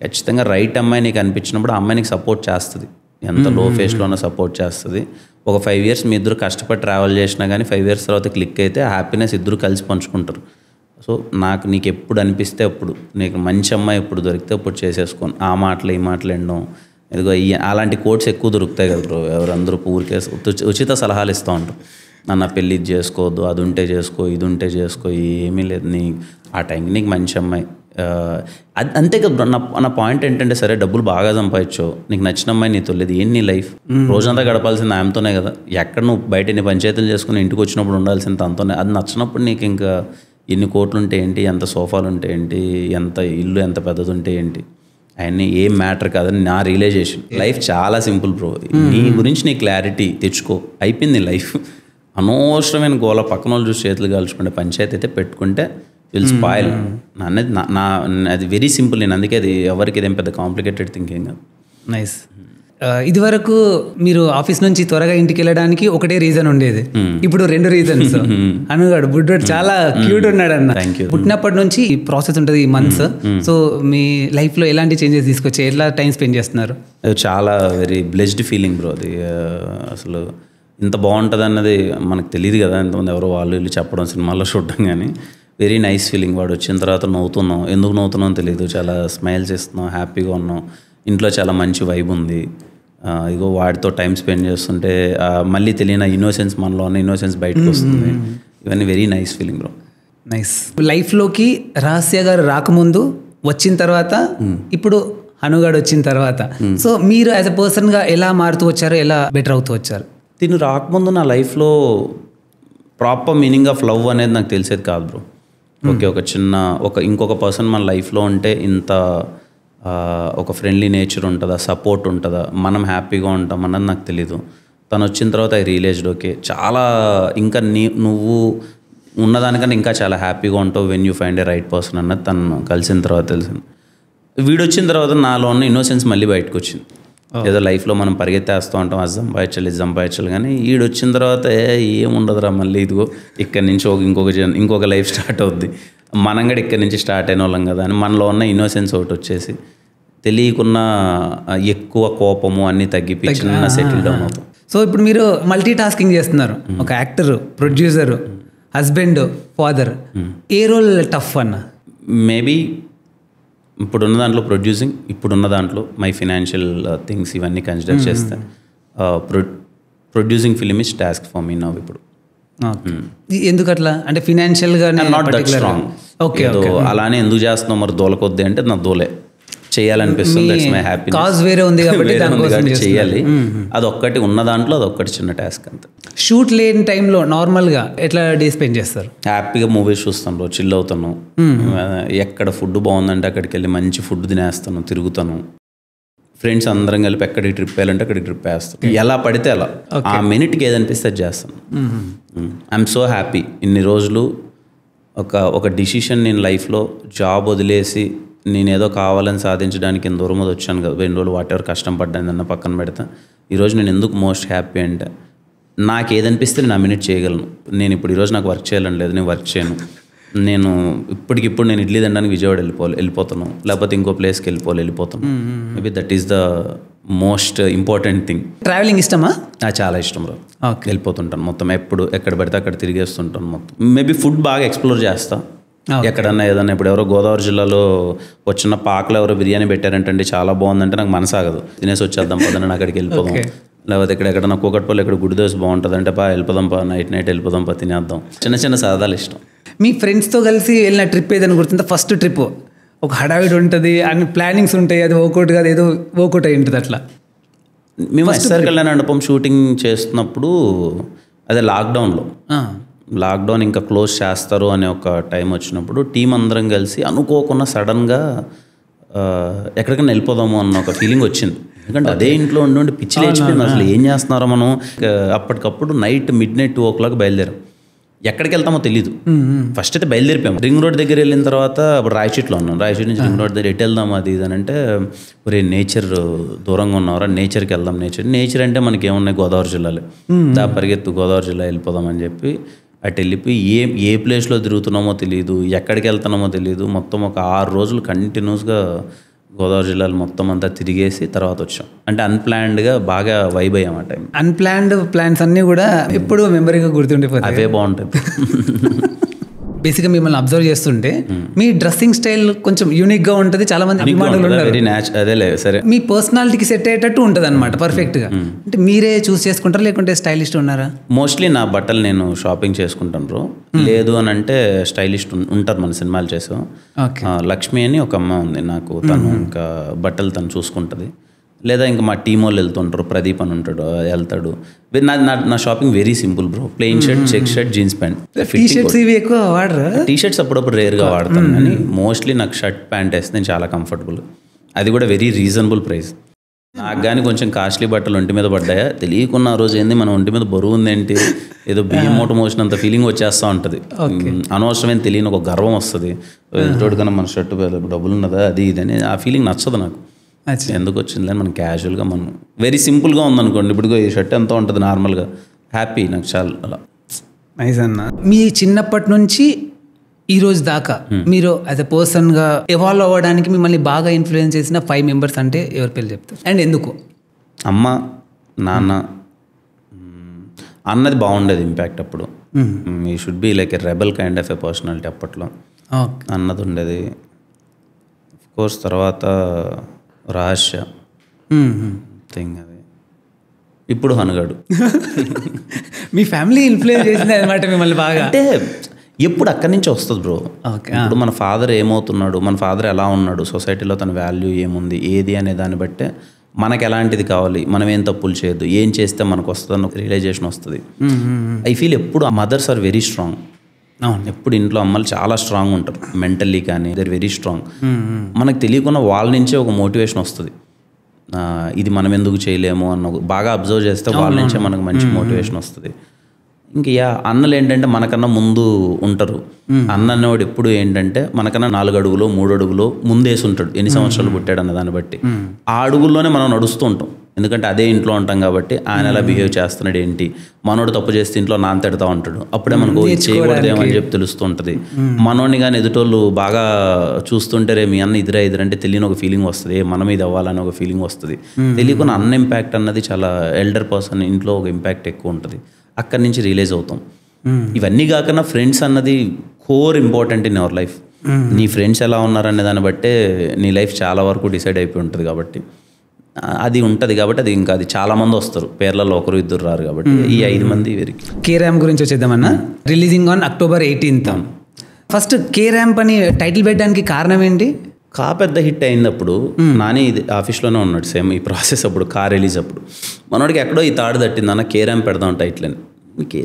ఖచ్చితంగా రైట్ అమ్మాయి నీకు అనిపించినప్పుడు ఆ అమ్మాయి నీకు సపోర్ట్ చేస్తుంది, ఎంత లో ఫేస్లోనే సపోర్ట్ చేస్తుంది. ఒక 5 years మీ ఇద్దరు కష్టపడి ట్రావెల్ చేసినా కానీ 5 years తర్వాత క్లిక్ అయితే ఆ హ్యాపీనెస్ ఇద్దరు కలిసి పంచుకుంటారు. సో నీకు ఎప్పుడు అనిపిస్తే అప్పుడు, నీకు మంచి అమ్మాయి ఎప్పుడు దొరికితే అప్పుడు చేసేసుకోను. ఆ మాటలు ఈ మాటలు ఎండడం, ఇదిగో అలాంటి కోట్స్ ఎక్కువ దొరుకుతాయి కదా బ్రో. ఎవరందరూ ఊరికే ఉచిత సలహాలు ఇస్తూ ఉంటారు. నన్ను పెళ్ళి ఇది చేసుకోవద్దు, అది ఉంటే చేసుకో, ఇది ఉంటే చేసుకో, ఏమీ లేదు. ఆ టైంకి నీకు మంచి అమ్మాయి అంతే కదా బ్రో. నా పాయింట్ ఏంటంటే సరే డబ్బులు బాగా సంపాదించావు, నీకు నచ్చిన అమ్మాయి నీతో లేదు, ఏంటి నీ లైఫ్ రోజంతా గడపాల్సింది ఆమెతోనే కదా. ఎక్కడ నువ్వు బయట నీ పంచాయతీలు చేసుకుని ఇంటికి వచ్చినప్పుడు ఉండాల్సింది తనతోనే. అది నచ్చినప్పుడు నీకు ఇంకా ఎన్ని కోట్లు ఉంటే ఏంటి, ఎంత సోఫాలు ఉంటే ఏంటి, ఎంత ఇల్లు ఎంత పెద్దది ఉంటే ఏంటి, అవన్నీ ఏం మ్యాటర్ కాదని నా రియలైజేషన్. లైఫ్ చాలా సింపుల్ బ్రో. నీ గురించి నీ క్లారిటీ తెచ్చుకో, అయిపోయింది లైఫ్. అనవసరమైన గోల పక్కన వాళ్ళు చూసి చేతులు కాల్చుకుంటే పంచాయతీ అయితే పెట్టుకుంటే విల్ స్పాయిల్ అనేది అది వెరీ సింపుల్. నేను అందుకే అది ఎవరికి ఇదేం పెద్ద కాంప్లికేటెడ్ థింకింగ్ కాదు. నైస్. ఇదివరకు మీరు ఆఫీస్ నుంచి త్వరగా ఇంటికి వెళ్ళడానికి ఒకటే రీజన్ ఉండేది, ఇప్పుడు 2 reasons. అనుగాడు బుడ్డోడు చాలా క్యూట్ ఉన్నాడు అన్న. పుట్టినప్పటి నుంచి ఈ ప్రాసెస్ ఉంటుంది, ఈ మంత్స్. సో మీ లైఫ్లో ఎలాంటి చేంజెస్ తీసుకొచ్చి ఎట్లా టైం స్పెండ్ చేస్తున్నారు? చాలా వెరీ బ్లెస్డ్ ఫీలింగ్ బ్రో అది. అసలు ఇంత బాగుంటుంది అన్నది మనకు తెలియదు కదా, ఎంతమంది ఎవరో వాళ్ళు వీళ్ళు చెప్పడం, సినిమాల్లో చూడడం, కానీ వెరీ నైస్ ఫీలింగ్. వాడు వచ్చిన తర్వాత నవ్వుతున్నాం, ఎందుకు నవ్వుతున్నాం తెలియదు, చాలా స్మైల్స్ ఇస్తున్నాం, హ్యాపీగా ఉన్నాం, ఇంట్లో చాలా మంచి వైబ్ ఉంది. ఇగో వాడితో టైం స్పెండ్ చేస్తుంటే మళ్ళీ తెలియని ఇన్నోసెన్స్, మనలో ఉన్న ఇన్నోసెన్స్ బయటకు వస్తుంది. ఇవన్నీ very nice feeling bro. Nice. లైఫ్లోకి రహస్య గారు రాకముందు, వచ్చిన తర్వాత, ఇప్పుడు హనుగాడు వచ్చిన తర్వాత, సో మీరు యాజ్ ఎ పర్సన్గా ఎలా మారుతూ వచ్చారు, ఎలా బెటర్ అవుతూ వచ్చారు? దీన్ని రాకముందు నా లైఫ్లో ప్రాపర్ మీనింగ్ ఆఫ్ లవ్ అనేది నాకు తెలిసేది కాదు బ్రో. ఓకే, ఇంకొక పర్సన్ మన లైఫ్లో ఉంటే ఇంత ఒక ఫ్రెండ్లీ నేచర్ ఉంటుందా, సపోర్ట్ ఉంటుందా, మనం హ్యాపీగా ఉంటాం అన్నది నాకు తెలీదు. తను వచ్చిన తర్వాత ఐ రియలైజ్డ్ ఓకే చాలా ఇంకా నువ్వు ఉన్నదానికన్నా ఇంకా చాలా హ్యాపీగా ఉంటావు when you find a right person అన్నది తను కలిసిన తర్వాత తెలిసింది. వీడు వచ్చిన తర్వాత నాలో ఉన్న ఇన్నోసెన్స్ మళ్ళీ బయటకు వచ్చింది. ఏదో లైఫ్లో మనం పరిగెత్తేస్తూ ఉంటాం, అది సంపాదించాలి, కానీ వీడు వచ్చిన తర్వాత ఏముండదురా మళ్ళీ ఇదిగో ఇక్కడి నుంచి ఇంకొక లైఫ్ స్టార్ట్ అవుద్ది, మనం కూడా ఇక్కడి నుంచి స్టార్ట్ అయిన వాళ్ళం కదా అని మనలో ఉన్న ఇన్నోసెన్స్ ఒకటి వచ్చేసి తెలియకున్న ఎక్కువ కోపము అన్నీ తగ్గిపించి సెటిల్ డౌన్ అవుతాం. సో ఇప్పుడు మీరు మల్టీ టాస్కింగ్ చేస్తున్నారు, ఒక యాక్టర్, ప్రొడ్యూసర్, హస్బెండ్, ఫాదర్. ఏ రోల్ టఫ్ అన్న? మేబీ ఇప్పుడున్న దాంట్లో ప్రొడ్యూసింగ్, ఇప్పుడున్న దాంట్లో మై ఫినాన్షియల్ థింగ్స్ ఇవన్నీ కన్సిడర్ చేస్తే producing film is task for me now ఇప్పుడు. ఎందుకు అట్లా అంటే ఫినాన్షియల్గా నాట్ దట్ స్ట్రాంగ్. ఓకే, అలానే ఎందుకు చేస్తున్నావు మరి దోలకొద్ది అంటే నా దోలే చేయాలనిపిస్తుంది. That's my happiness. కాజ్ వేరే ఉంది కాబట్టి చేయాలి. అదొక్కటి ఉన్న దాంట్లో అదొక్కటి చిన్న టాస్క్ అంతే. షూట్ లేని టైంలో నార్మల్గా ఎట్లా డే స్పెండ్ చేస్తారు? హ్యాపీగా మూవీస్ చూస్తాను, చిల్ అవుతాను. ఎక్కడ ఫుడ్ బాగుందంటే అక్కడికి వెళ్ళి మంచి ఫుడ్ తినేస్తాను, తిరుగుతాను. ఫ్రెండ్స్ అందరం కలిపి ఎక్కడికి ట్రిప్ వేయాలంటే అక్కడికి ట్రిప్ వేస్తాను. ఎలా పడితే అలా ఆ మినిట్కి ఏదనిపిస్తే అది చేస్తాను. I'm so happy. ఇన్ని రోజులు ఒక డిసిషన్ నేను లైఫ్లో జాబ్ వదిలేసి నేనేదో కావాలని సాధించడానికి ఇంత దూరం వచ్చాను కదా, 2 రోజులు వాట్ ఎవర్ కష్టం పడ్డాను అన్న పక్కన పెడతా. ఈరోజు నేను ఎందుకు మోస్ట్ హ్యాపీ అంటే నాకు ఏదనిపిస్తే నేను ఆ మినిట్ చేయగలను. నేను ఇప్పుడు ఈరోజు నాకు వర్క్ చేయాలని లేదు, నేను వర్క్ చేయను. నేను ఇప్పటికిప్పుడు నేను ఇడ్లీ తినడానికి విజయవాడ వెళ్ళిపోతాను, లేకపోతే ఇంకో ప్లేస్కి వెళ్ళిపోతాను. Maybe that is the most important thing. Travelling ఇష్టమా? నాకు చాలా ఇష్టం రా. వెళ్ళిపోతుంటాను మొత్తం, ఎక్కడ పడితే అక్కడ తిరిగేస్తుంటాను మొత్తం. మేబీ ఫుడ్ బాగా ఎక్స్ప్లోర్ చేస్తా. ఎక్కడన్నా ఏదన్నా ఇప్పుడు ఎవరో గోదావరి జిల్లాలో వచ్చిన పాకలో ఎవరో బిర్యానీ పెట్టారంటే చాలా బాగుందంటే నాకు మనసాగదు. తినేసి వచ్చేద్దాం పదని అక్కడికి వెళ్ళిపోదాం. లేకపోతే ఎక్కడన్నా కూకట్పల్లి ఎక్కడ గుడి దోశ బాగుంటుంది అంటే వెళ్ళిపోదాం నైట్ వెళ్ళిపోదాం తినేద్దాం. చిన్న సరదాలు ఇష్టం. మీ ఫ్రెండ్స్తో కలిసి వెళ్ళిన ట్రిప్ ఏదైనా గుర్తుందా? ఫస్ట్ ట్రిప్ ఒక హడావిడి ఉంటుంది, అన్ని ప్లానింగ్స్ ఉంటాయి, అది వర్కౌట్ కాదు ఏదో వర్కౌట్ అయి ఉంటుంది. అట్లా మేము ఎస్ఆర్ కళ్యాణ మండపం షూటింగ్ చేస్తున్నప్పుడు అదే లాక్డౌన్ ఇంకా క్లోజ్ చేస్తారు అనే ఒక టైం వచ్చినప్పుడు టీం అందరం కలిసి అనుకోకుండా సడన్గా ఎక్కడికైనా వెళ్ళిపోదాము అన్న ఒక ఫీలింగ్ వచ్చింది. ఎందుకంటే అదే ఇంట్లో ఉండి పిచ్చి లేచిపోయింది. అసలు ఏం చేస్తున్నారో మనం. అప్పటికప్పుడు నైట్ midnight 2 o'clock బయలుదేరాం. ఎక్కడికి వెళ్తామో తెలీదు. ఫస్ట్ అయితే బయలుదేరిపోయాము. రింగ్ రోడ్ దగ్గర వెళ్ళిన తర్వాత అప్పుడు రాయచీట్లో ఉన్నాం. రాయచీట్ నుంచి రింగ్ రోడ్ దగ్గర ఎటు వెళ్దాం అది ఇది అని అంటే ఒరే నేచర్ దూరంగా ఉన్నారా, నేచర్కి వెళ్దాం. నేచర్ అంటే మనకి ఏమున్నాయి, గోదావరి జిల్లాలో పరిగెత్తు గోదావరి జిల్లా వెళ్ళిపోదామని చెప్పి అటు వెళ్ళిపోయి ఏ ప్లేస్లో తిరుగుతున్నామో తెలియదు, ఎక్కడికి వెళ్తున్నామో తెలియదు. మొత్తం ఒక 6 రోజులు కంటిన్యూస్గా గోదావరి జిల్లాలో మొత్తం అంతా తిరిగేసి తర్వాత వచ్చాం. అంటే అన్ప్లాన్డ్గా బాగా వైబ్ అయ్యాం ఆ టైం. అన్ప్లాన్డ్ ప్లాన్స్ అన్నీ కూడా ఎప్పుడు మెమరీగా గుర్తుండిపోతాయి. అవే బాగుంటాయి. బేసిక్గా మిమ్మల్ని అబ్జర్వ్ చేస్తుంటే మీ డ్రెస్సింగ్ స్టైల్ కొంచెం యూనిక్గా ఉంటుంది. చాలా మంది అభిమానులు ఉన్నారు. మీ పర్సనాలిటీకి సెట్ అయ్యేటట్టు ఉంటుంది అనమాట పర్ఫెక్ట్గా. అంటే మీరే చూస్ చేసుకుంటారా లేకుంటే స్టైలిస్ట్ ఉన్నారా? మోస్ట్లీ నా బట్టలు నేను షాపింగ్ చేసుకుంటాను. లేదు అని అంటే స్టైలిస్ట్ ఉంటారు మన సినిమాలు చేసాం. లక్ష్మి అని ఒక అమ్మ ఉంది నాకు, తను ఇంకా బట్టలు తను చూసుకుంటుంది. లేదా ఇంకా మా టీం వాళ్ళు వెళ్తుంటారు, ప్రదీప్ అని ఉంటాడు వెళ్తాడు. నా shopping very simple bro. Plain shirt, check shirt, jeans pant. T shirts అప్పుడప్పుడు రేర్గా వాడతాను కానీ మోస్ట్లీ నాకు షర్ట్ ప్యాంట్ వేస్తే నేను చాలా కంఫర్టబుల్. అది కూడా వెరీ రీజనబుల్ ప్రైస్. నాకు కానీ కొంచెం కాస్ట్లీ బట్టలు ఒంటి మీద పడ్డాయా తెలియకున్న రోజు ఏంది మన ఒంటి మీద బరువు ఉందేంటి, ఏదో బియ్యం మూట మోసినంత ఫీలింగ్ వచ్చేస్తూ ఉంటుంది. అనవసరమైన తెలియని ఒక గర్వం వస్తుంది. ఎదుటోడికన్నా మన షర్ట్ డబ్బులు ఉన్నదా అది ఇది అని ఆ ఫీలింగ్ నచ్చదు నాకు. ఎందుకు వచ్చిందని మనం క్యాజువల్గా మనం వెరీ సింపుల్గా ఉందనుకోండి. ఇప్పుడు ఈ షర్ట్ ఎంత ఉంటుంది నార్మల్గా, హ్యాపీ నాకు చాలా అలా. నైస్ అన్న. మీ చిన్నప్పటి నుంచి ఈ రోజు దాకా మీరు యాజ్ ఎ పర్సన్గా ఎవాల్వ్ అవ్వడానికి మిమ్మల్ని బాగా ఇన్ఫ్లుయెన్స్ చేసిన 5 members అంటే ఎవరి పేరు చెప్తారు అండ్ ఎందుకు? అమ్మ, నాన్న. అన్నది బాగుండేది ఇంపాక్ట్ అప్పుడు. ఈ should be like a rebel kind of a personality అప్పట్లో. అన్నది ఉండేది. ఆఫ్ కోర్స్ తర్వాత రహస్య థింగ్ అది. ఇప్పుడు హనుగాడు. మీ ఫ్యామిలీ ఇన్ఫ్లుయెన్స్ చేసింది అనమాట మిమ్మల్ని బాగా. అంటే ఎప్పుడు అక్కడి నుంచి వస్తుంది బ్రో. ఇప్పుడు మన ఫాదర్ ఏమవుతున్నాడు, మన ఫాదర్ ఎలా ఉన్నాడు, సొసైటీలో తన వాల్యూ ఏముంది ఏది అనే దాన్ని బట్టే మనకు ఎలాంటిది కావాలి, మనం ఏం తప్పులు చేయొద్దు, ఏం చేస్తే మనకు వస్తుందన్న రియలైజేషన్ వస్తుంది. ఐ ఫీల్ ఎప్పుడు మదర్స్ ఆర్ వెరీ స్ట్రాంగ్. ఎప్పుడు ఇంట్లో అమ్మలు చాలా స్ట్రాంగ్ ఉంటారు మెంటల్లీ కానీ, దే ఆర్ వెరీ స్ట్రాంగ్. మనకు తెలియకుండా వాళ్ళ నుంచే ఒక మోటివేషన్ వస్తుంది. ఇది మనం ఎందుకు చేయలేము అన్న బాగా అబ్జర్వ్ చేస్తే వాళ్ళ నుంచే మనకు మంచి మోటివేషన్ వస్తుంది. ఇంకా అన్నలు ఏంటంటే మనకన్నా ముందు ఉంటారు. అన్న అనేవాడు ఎప్పుడు ఏంటంటే మనకన్నా 4 అడుగులో 3 అడుగులో ముందేసి ఉంటాడు, ఎన్ని సంవత్సరాలు పుట్టాడు అన్న దాన్ని బట్టి. ఆ అడుగుల్లోనే మనం నడుస్తూ ఉంటాం. ఎందుకంటే అదే ఇంట్లో ఉంటాం కాబట్టి ఆయన ఎలా బిహేవ్ చేస్తున్నాడు ఏంటి, మనోడు తప్పు చేస్తే ఇంట్లో నాన్న తిడతా ఉంటాడు, అప్పుడే మనకు చేయకూడదేమని చెప్పి తెలుస్తూ ఉంటుంది. మనోడిని కానీ ఎదుటోళ్ళు బాగా చూస్తుంటే రే మీ అన్న ఇదిరా అంటే తెలియని ఒక ఫీలింగ్ వస్తుంది, మనం ఇది అవ్వాలని ఒక ఫీలింగ్ వస్తుంది. తెలియకుండా అన్న ఇంపాక్ట్ అన్నది చాలా ఎల్డర్ పర్సన్ ఇంట్లో ఒక ఇంపాక్ట్ ఎక్కువ ఉంటుంది. అక్కడి నుంచి రియలైజ్ అవుతాం. ఇవన్నీ కాకుండా ఫ్రెండ్స్ అన్నది core important in our life. నీ ఫ్రెండ్స్ ఎలా ఉన్నారనే దాన్ని బట్టే నీ లైఫ్ చాలా వరకు డిసైడ్ అయిపోయి ఉంటుంది. కాబట్టి అది ఉంటుంది కాబట్టి అది ఇంకా అది చాలా మంది వస్తారు, పేర్లలో 1-2 రారు కాబట్టి ఈ 5 మంది వీరికి. కే ర్యాంప్ గురించి వచ్చేద్దామన్నా. Releasing on October 18th. First K ramp అని టైటిల్ పెట్టడానికి కారణం ఏంటి? పెద్ద హిట్ అయినప్పుడు నాని ఇది ఆఫీస్లోనే ఉన్నాడు సేమ్ ఈ ప్రాసెస్ అప్పుడు రిలీజ్ అప్పుడు మనోడికి ఎక్కడో ఈ తాడు తట్టింది అన్న ర్యాంప్ పెడదాం టైటిల్ అని.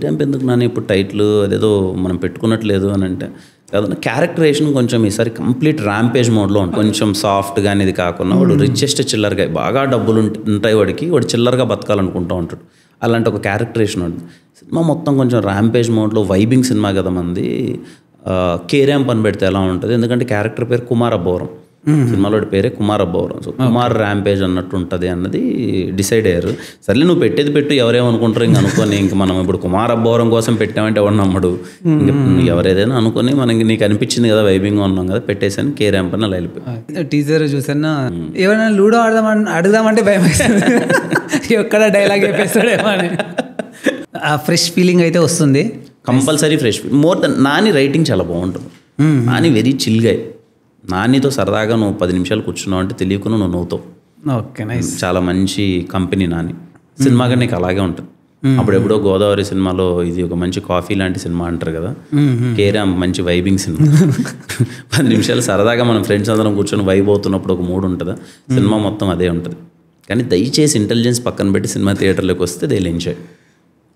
ర్యాంప్ ఎందుకు నాని ఇప్పుడు టైటిల్ అదేదో మనం పెట్టుకున్నట్లేదు అని అంటే కాదు క్యారెక్టరేషన్ కొంచెం ఈసారి కంప్లీట్ ర్యాంపేజ్ మోడ్లో ఉంటుంది. కొంచెం సాఫ్ట్గా అనేది కాకుండా వాడు రిచెస్ట్ చిల్లర్గా బాగా డబ్బులు ఉంటాయి వాడికి, వాడు చిల్లర్గా బతకాలనుకుంటూ ఉంటాడు. అలాంటి ఒక క్యారెక్టరేషన్ ఉంటుంది. సినిమా మొత్తం కొంచెం ర్యాంపేజ్ మోడ్లో వైబింగ్ సినిమా కదా మంది. ర్యాంప్ అని పెడితే ఎలా ఉంటుంది, ఎందుకంటే క్యారెక్టర్ పేరు కుమార్ అబ్బవరం, సినిమాలో పేరే కుమార్ అబ్బవరం. సో కుమార్ ర్యాంపేజ్ అన్నట్టు ఉంటుంది అన్నది డిసైడ్ అయ్యారు. సర్లే నువ్వు పెట్టేది పెట్టు, ఎవరేమనుకుంటారు ఇంక అనుకోని, ఇంక మనం ఇప్పుడు కుమార్ అబ్బవరం కోసం పెట్టామంటే ఎవరు నమ్మడు, ఎవరేదైనా అనుకుని మనకి నీకు అనిపించింది కదా వైబింగ్గా ఉన్నాం కదా పెట్టేసాను ర్యాంప్ అని అలా వెళ్ళిపోయి. టీజర్ చూసాను, ఎవరైనా లూడో అడుగుదామంటే భయం వేస్తుంది, ఎక్కడ డైలాగ్ చెప్పేస్తాడేమో అని. ఆ ఫ్రెష్ ఫీలింగ్ అయితే వస్తుంది compulsory. Fresh more than Nani writing చాలా బాగుంటుంది. నాని వెరీ చిల్గా, నానితో సరదాగా నువ్వు 10 నిమిషాలు కూర్చున్నావు అంటే తెలియకుండా నువ్వు నవ్వుతావు. Okay nice. చాలా మంచి కంపెనీ నాని. సినిమాగా నీకు అలాగే ఉంటుంది. అప్పుడెప్పుడో గోదావరి సినిమాలో ఇది ఒక మంచి కాఫీ లాంటి సినిమా అంటారు కదా, ర్యాంప్ మంచి వైబింగ్ సినిమా. 10 నిమిషాలు సరదాగా మనం ఫ్రెండ్స్ అందరం కూర్చొని వైబ్ అవుతున్నప్పుడు ఒక మూడ్ ఉంటుందా, సినిమా మొత్తం అదే ఉంటుంది. కానీ దయచేసి ఇంటెలిజెన్స్ పక్కన పెట్టి సినిమా థియేటర్లోకి వస్తే దే విల్ ఎంజాయ్.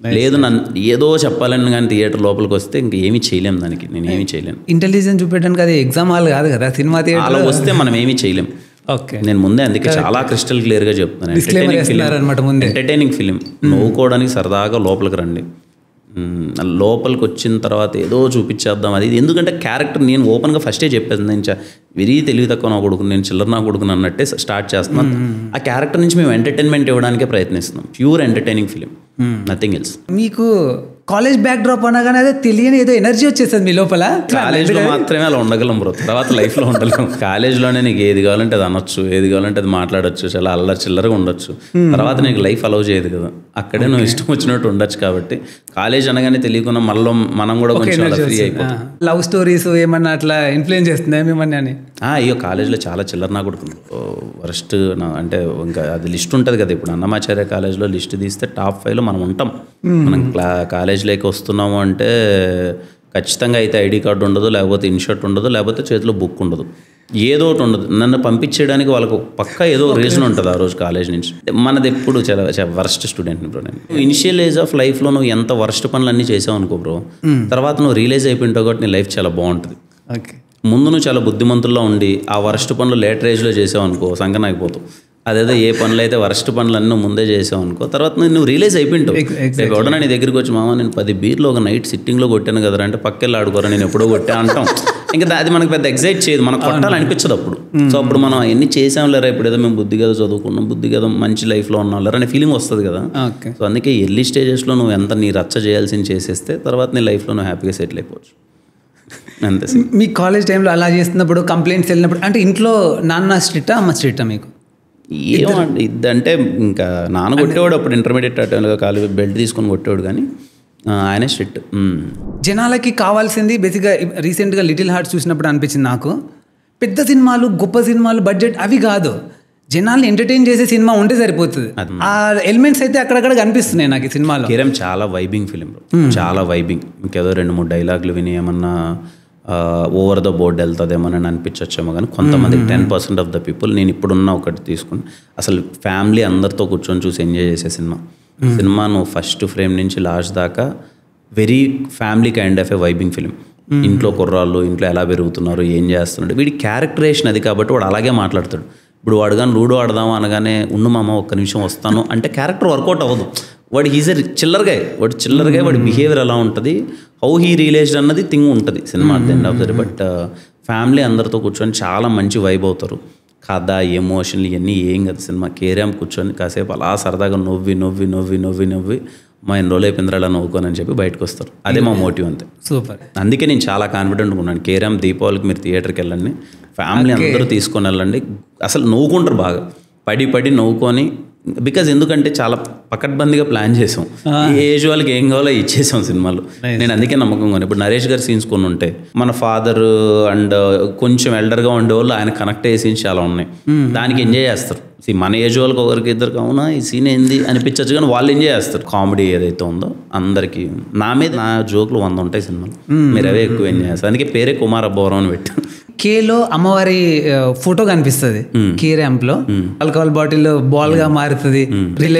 లేదు నన్ను ఏదో చెప్పాలని కానీ థియేటర్ లోపలికి వస్తే ఇంకా ఏమీ చేయలేము, దానికి నేను ఏమీ చేయలేను. ఇంటెలిజెన్స్ చూపెట్టడానికి అది ఎగ్జామ్ హాల్ కాదు కదా, సినిమా థియేటర్ అలా వస్తే మనం ఏమీ చేయలేం. ఓకే నేను ముందే అందుకే చాలా క్రిస్టల్ క్లియర్గా చెప్తున్నాను, ఎంటర్టైనింగ్ ఫిలిం, నవ్వుకోవడానికి సరదాగా లోపలికి రండి. లోపలికి వచ్చిన తర్వాత ఏదో చూపించేద్దాం అది, ఎందుకంటే క్యారెక్టర్ నేను ఓపెన్గా ఫస్టే చెప్పేది, నేను వెరీ తెలివి తక్కువ నా కొడుకుని, నేను చిల్లర నా కొడుకుని అన్నట్టే స్టార్ట్ చేస్తున్నాను. ఆ క్యారెక్టర్ నుంచి మేము ఎంటర్టైన్మెంట్ ఇవ్వడానికే ప్రయత్నిస్తున్నాం. Pure entertaining film, nothing else. మీకు కాలేజ్ బ్యాక్ డ్రాప్ అనగానే అదే తెలియని ఏదో ఎనర్జీ వచ్చేస్తుంది మీ లోపల. కాలేజ్లో మాత్రమే అలా ఉండగలం బ్రో, తర్వాత లైఫ్లో ఉండగలం. కాలేజ్లోనే నీకు ఏది కావాలంటే అది అనొచ్చు, ఏది కావాలంటే అది మాట్లాడొచ్చు, చాలా అల్లరి చిల్లరగా ఉండొచ్చు. తర్వాత నీకు లైఫ్ అలౌ చేయదు కదా, అక్కడే నువ్వు ఇష్టం వచ్చినట్టు ఉండొచ్చు. కాబట్టి కాలేజ్ అనగానే తెలియకుండా మళ్ళీ మనం కూడా కొంచెం ఫ్రీ అయిపోతాం. లవ్ స్టోరీస్ ఏమన్నా అట్లా ఇన్ఫ్లుయెన్స్ చేస్తున్నాయి మిమ్మల్ని అని? అయ్యో కాలేజ్లో చాలా చిల్లర నా కొడుకు వరస్ట్ అంటే ఇంకా అది లిస్ట్ ఉంటుంది కదా. ఇప్పుడు అన్నమాచార్య కాలేజ్లో లిస్ట్ తీస్తే టాప్ 5లో మనం ఉంటాం. మనం కాలేజ్లోకి వస్తున్నాము అంటే ఖచ్చితంగా అయితే ఐడి కార్డు ఉండదు, లేకపోతే ఇన్షర్ట్ ఉండదు, లేకపోతే చేతిలో బుక్ ఉండదు, ఏదో ఒకటి ఉండదు. నన్ను పంపించేయడానికి వాళ్ళకు పక్కా ఏదో రీజన్ ఉంటుంది ఆ రోజు కాలేజ్ నుంచి. మనది ఎప్పుడు చాలా వర్స్ట్ స్టూడెంట్ బ్రో నేను. ఇనిషియల్ ఏజ్ ఆఫ్ లైఫ్లో నువ్వు ఎంత వర్స్ట్ పనులు అన్నీ చేసావు అనుకో బ్రో, తర్వాత నువ్వు రియలైజ్ అయిపోయింటావు కాబట్టి నీ లైఫ్ చాలా బాగుంటుంది. ఓకే ముందు నువ్వు చాలా బుద్ధిమంతుల్లో ఉండి ఆ వర్స్ట్ పనులు లేటర్ ఏజ్లో చేసావు అనుకో సంకనాగిపోతావు. అదేదో ఏ పనులు అయితే వర్స్ట్ పనులు అన్నీ ముందే చేసావు అనుకో, తర్వాత నువ్వు రియలైజ్ అయిపోయింటావు. ఎవడన్నా నీ దగ్గరికి వచ్చి మామ నేను 10 బీర్లు ఒక నైట్ సిట్టింగ్లో కొట్టాను కదా అంటే పక్కెళ్ళి ఆడుకోరా నేను ఎప్పుడో కొట్టా అంటాం. ఇంకా అది మనకు పెద్ద ఎగ్జైట్ చేయదు, మనకు కొట్టాలనిపించదు అప్పుడు. సో అప్పుడు మనం ఎన్ని చేసాం లేరా, ఇప్పుడు ఏదో మేము బుద్ధి కదా చదువుకున్నాం, బుద్ధి కదా మంచి లైఫ్లో ఉన్నాం లేరా అనే ఫీలింగ్ వస్తుంది కదా. సో అందుకే ఎర్లీ స్టేజెస్లో నువ్వు ఎంత నీ రచ్చ చేయాల్సింది చేసేస్తే తర్వాత నీ లైఫ్లో నువ్వు హ్యాపీగా సెటిల్ అయిపోవచ్చు. అంతే. మీ కాలేజ్ టైంలో అలా చేస్తున్నప్పుడు కంప్లైంట్స్ వెళ్ళినప్పుడు అంటే ఇంట్లో నాన్న స్ట్రిక్టా అమ్మ స్ట్రిక్టా మీకు? ఏమండి ఇదంటే ఇంకా నాన్న కొట్టేవాడు అప్పుడు ఇంటర్మీడియట్ టైంలో కాలేజ్ బెల్ట్ తీసుకొని కొట్టేవాడు, కానీ ఆయనే స్ట్రిక్ట్. జనాలకి కావాల్సింది బేసిక్గా రీసెంట్గా లిటిల్ హార్ట్స్ చూసినప్పుడు అనిపించింది నాకు, పెద్ద సినిమాలు గొప్ప సినిమాలు బడ్జెట్ అవి కాదు, జనాల్ని ఎంటర్టైన్ చేసే సినిమా ఉంటే సరిపోతుంది. ఆ ఎలిమెంట్స్ అయితే అక్కడక్కడ కనిపిస్తున్నాయి నాకు ఈ సినిమాలో. చాలా వైబింగ్ ఫిలిం, చాలా వైబింగ్. ఇంకేదో 2-3 డైలాగులు విని ఏమన్నా ఓవర్ ద బోర్డ్ వెళ్తుందేమోనని అనిపించచ్చేమో, కానీ కొంతమందికి 10% ఆఫ్ ద పీపుల్, నేను ఇప్పుడున్న ఒకటి తీసుకుని అసలు ఫ్యామిలీ అందరితో కూర్చొని చూసి ఎంజాయ్ చేసే సినిమా నువ్వు ఫస్ట్ ఫ్రేమ్ నుంచి లాస్ట్ దాకా very family kind of A vibing film. ఇంట్లో కుర్రాళ్ళు ఇంట్లో ఎలా పెరుగుతున్నారు, ఏం చేస్తున్నాడు, వీడి క్యారెక్టరేషన్ అది కాబట్టి వాడు అలాగే మాట్లాడతాడు. ఇప్పుడు వాడు కానీ లూడో ఆడదాము అనగానే ఉండు మామ ఒక్క నిమిషం వస్తాను అంటే క్యారెక్టర్ వర్కౌట్ అవ్వదు. వాడు హీజ్ చిల్లర్గా వాడి బిహేవియర్ ఎలా ఉంటుంది, హౌ హీ రియలైజ్డ్ అన్నది థింగ్ ఉంటుంది cinema at the end of the day. But family అందరితో కూర్చొని చాలా మంచి వైబ్ అవుతారు. కథ ఎమోషన్లు ఇవన్నీ ఏం కదా సినిమా. ర్యాంప్ కూర్చొని కాసేపు అలా సరదాగా నవ్వి మా ఎన్ని రోజులు అయిపోయింది అలా నవ్వుకోనని చెప్పి బయటకు వస్తారు. అదే మా మోటివ్ అంతే. సూపర్. అందుకే నేను చాలా కాన్ఫిడెంట్గా ఉన్నాను. ర్యాంప్ దీపావళికి మీరు థియేటర్కి వెళ్ళండి, ఫ్యామిలీ అందరూ తీసుకొని వెళ్ళండి. అసలు నవ్వుకుంటారు బాగా, పడి నవ్వుకొని. బికాజ్ ఎందుకంటే చాలా పకడ్బందీగా ప్లాన్ చేసాం, ఏ ఏజ్ వాళ్ళకి ఏం కావాలో ఇచ్చేసాం సినిమాలో. నేను అందుకే నమ్మకంగా ఇప్పుడు నరేష్ గారి సీన్స్ కొన్ని ఉంటాయి, మన ఫాదర్ అండ్ కొంచెం ఎల్డర్గా ఉండేవాళ్ళు ఆయన కనెక్ట్ అయ్యే సీన్స్ చాలా ఉన్నాయి, దానికి ఎంజాయ్ చేస్తారు. మన ఏజ్ వాళ్ళకి ఒకరికి ఇద్దరికి అవునా ఈ సీన్ ఏంది అనిపించచ్చు, కానీ వాళ్ళు ఎంజాయ్ చేస్తారు. కామెడీ ఏదైతే ఉందో అందరికీ నా మీద నా జోకులు 100 ఉంటాయి సినిమాలు, మీరు అవే ఎక్కువ ఎంజాయ్ చేస్తారు. అందుకే పేరే కుమార్ అబ్బవరం అని పెట్టాను. కేలో అమ్మవారి ఫోటో కనిపిస్తుంది కే ర్యాంప్ లో ఆల్కహాల్ బాటిల్ బాల్ గా మారుతుంది